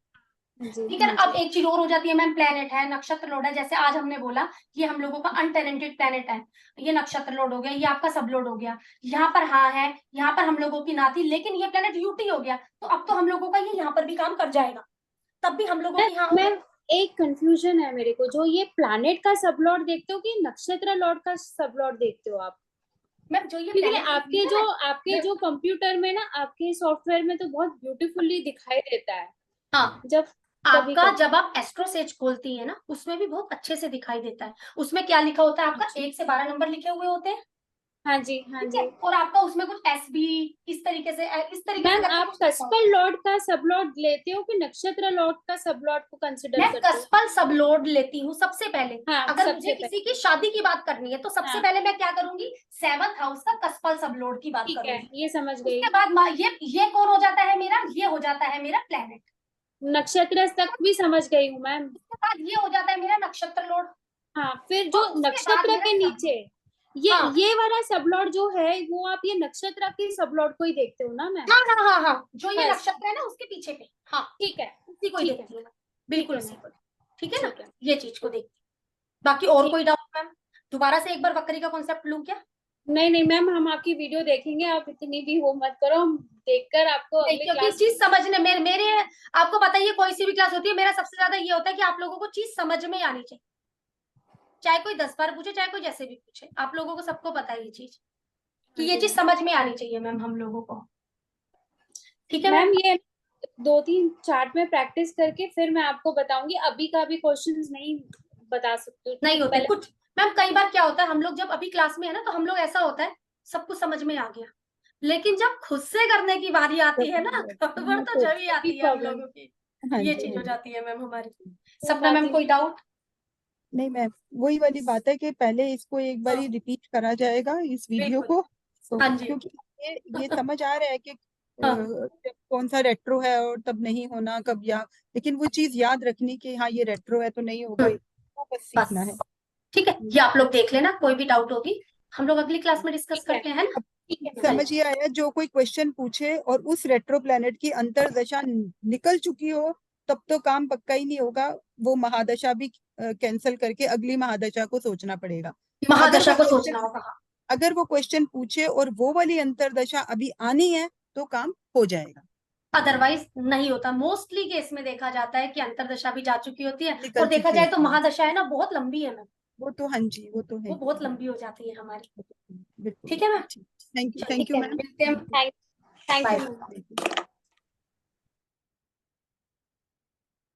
ठीक है ना। अब एक चीज और हो जाती है मैम, प्लेनेट है नक्षत्र लोड है, जैसे आज हमने बोला ये हम लोगों का अनटेरेंटेड प्लेनेट है, ये नक्षत्र लोड हो गया, ये आपका सब लोड हो गया, यहाँ पर हाँ है, यहाँ पर हम लोगों की ना थी, लेकिन ये प्लेनेट यूटी हो गया, तो अब तो हम लोगों का ये यहाँ पर भी काम कर जाएगा, तब भी हम लोगों की हाँ होगी। मैम एक कंफ्यूजन है मेरे को, जो ये प्लैनेट का सब लॉर्ड देखते हो कि नक्षत्र लॉर्ड का सब लॉर्ड देखते हो आप? मैम जो ये क्योंकि प्लेनेट आपके जो कंप्यूटर में ना, आपके सॉफ्टवेयर में तो बहुत ब्यूटीफुली दिखाई देता है। हाँ जब कभी आपका कभी जब आप एस्ट्रोसेज खोलती है ना, उसमें भी बहुत अच्छे से दिखाई देता है। उसमें क्या लिखा होता है आपका, 1 से 12 नंबर लिखे हुए होते हैं। हाँ जी, हाँ ठीक जी है, और आपका उसमें कुछ एस बी इस तरीके से मैम। करके आप कुछ लिखा होता है। कस्पल लॉर्ड का सब लॉर्ड लेते हो कि नक्षत्र लॉर्ड का सब लॉर्ड को कंसिडर मैं करते हो? कस्पल सब लोड लेती हूँ सबसे पहले। हाँ, अगर मुझे सबसे किसी पहले। की शादी की बात करनी है तो सबसे हाँ, पहले मैं क्या करूंगी, 7th हाउस का कस्पल सब लोड की बात ठीक है, करूंगी। ये समझ गई। उसके बाद ये कौन हो जाता है मेरा, ये हो जाता है मेरा प्लेनेट। नक्षत्र तक भी समझ गई हूँ मैम। उसके बाद ये हो जाता है मेरा नक्षत्र लोड। हाँ, फिर जो और उसके बाद नक्षत्र मेरा के सब नीचे लोड। हाँ ये वाला सबलॉर्ड जो है, वो आप ये नक्षत्र के सबलॉर्ड को ही देखते हो ना मैम? हाँ हाँ हाँ हाँ, जो ये बस, नक्षत्र है ना उसके पीछे पे, हाँ ठीक है, उसी को ही ठीक है, देखती हूँ मैं, ठीक बिल्कुल है उसी मैम, को। ठीक है ना, ठीक है, ये चीज को देखती हूँ। बाकी और ठीक। कोई डाउट मैम, दोबारा से एक बार वक्री का कॉन्सेप्ट लूं क्या? नहीं नहीं मैम, हम आपकी वीडियो देखेंगे, आप इतनी भी वो मत करो, हम देखकर आपको नहीं, अगले क्योंकि क्लास। चीज समझने मेरे आपको पता ही है कोई सी भी क्लास होती है, मेरा सबसे ज्यादा ये होता है कि आप लोगों को चीज समझ में आनी चाहिए। चाहे कोई 10 बार पूछे, चाहे कोई जैसे भी पूछे, आप लोगों को सबको पता है ये चीज, कि ये चीज समझ में आनी चाहिए मैम हम लोगों को। ठीक है मैम। मैम ये 2-3 चार्ट में प्रैक्टिस करके फिर मैं आपको बताऊंगी, अभी का भी क्वेश्चंस नहीं बता सकती हूँ, नहीं होते पहले। कुछ मैम, कई बार क्या होता है हम लोग जब अभी क्लास में है ना, तो हम लोग ऐसा होता है सब कुछ समझ में आ गया, लेकिन जब खुद से करने की बारी आती है ना, खबर तो जब ही तभी आती है हम प्रॉब्लम। लोगों की। हाँ ये जी, चीज हाँ हो जी। जाती है मैम हमारी। कोई सपना बात मैम ही कोई नहीं। डाउट? नहीं मैम, वही वाली बात है कि पहले इसको एक बार हाँ रिपीट करा जाएगा इस वीडियो बिल्कुल। को, तो हाँ जी। क्योंकि ये समझ आ रहा है कि हाँ जब कौन सा रेट्रो है और तब नहीं होना कब, या लेकिन वो चीज याद रखनी कि हाँ ये रेट्रो है तो नहीं होगा, वो बस सीखना है। बस ठीक है, ये आप लोग देख लेना, कोई भी डाउट होगी हम लोग अगली क्लास में डिस्कस ठीक है, करते हैं ना। अब ठीक है मैम। समझ ये आया, जो कोई क्वेश्चन पूछे और उस रेट्रो प्लेनेट की अंतरदशा निकल चुकी हो तब तो काम पक्का ही नहीं होगा, वो महादशा भी कैंसिल करके अगली महादशा को सोचना पड़ेगा। अगर महादशा वो को क्वेश्चन सोचना होगा। अगर वो क्वेश्चन पूछे और वो वाली अंतरदशा अभी आनी है तो काम हो जाएगा, अदरवाइज नहीं होता। मोस्टली केस में देखा जाता है कि अंतरदशा भी जा चुकी होती है, निकल और देखा चुकी जाए तो होती है। महादशा है ना बहुत लंबी है मैम, वो तो हाँ जी, वो तो है वो ही, बहुत लंबी हो जाती है हमारी। बिल्कुल ठीक है मैम, बिल्कुल। थैंक चलिए यू ठीक है, मैम। मिलते हैं। Thank bye. You ma'am. Thank you.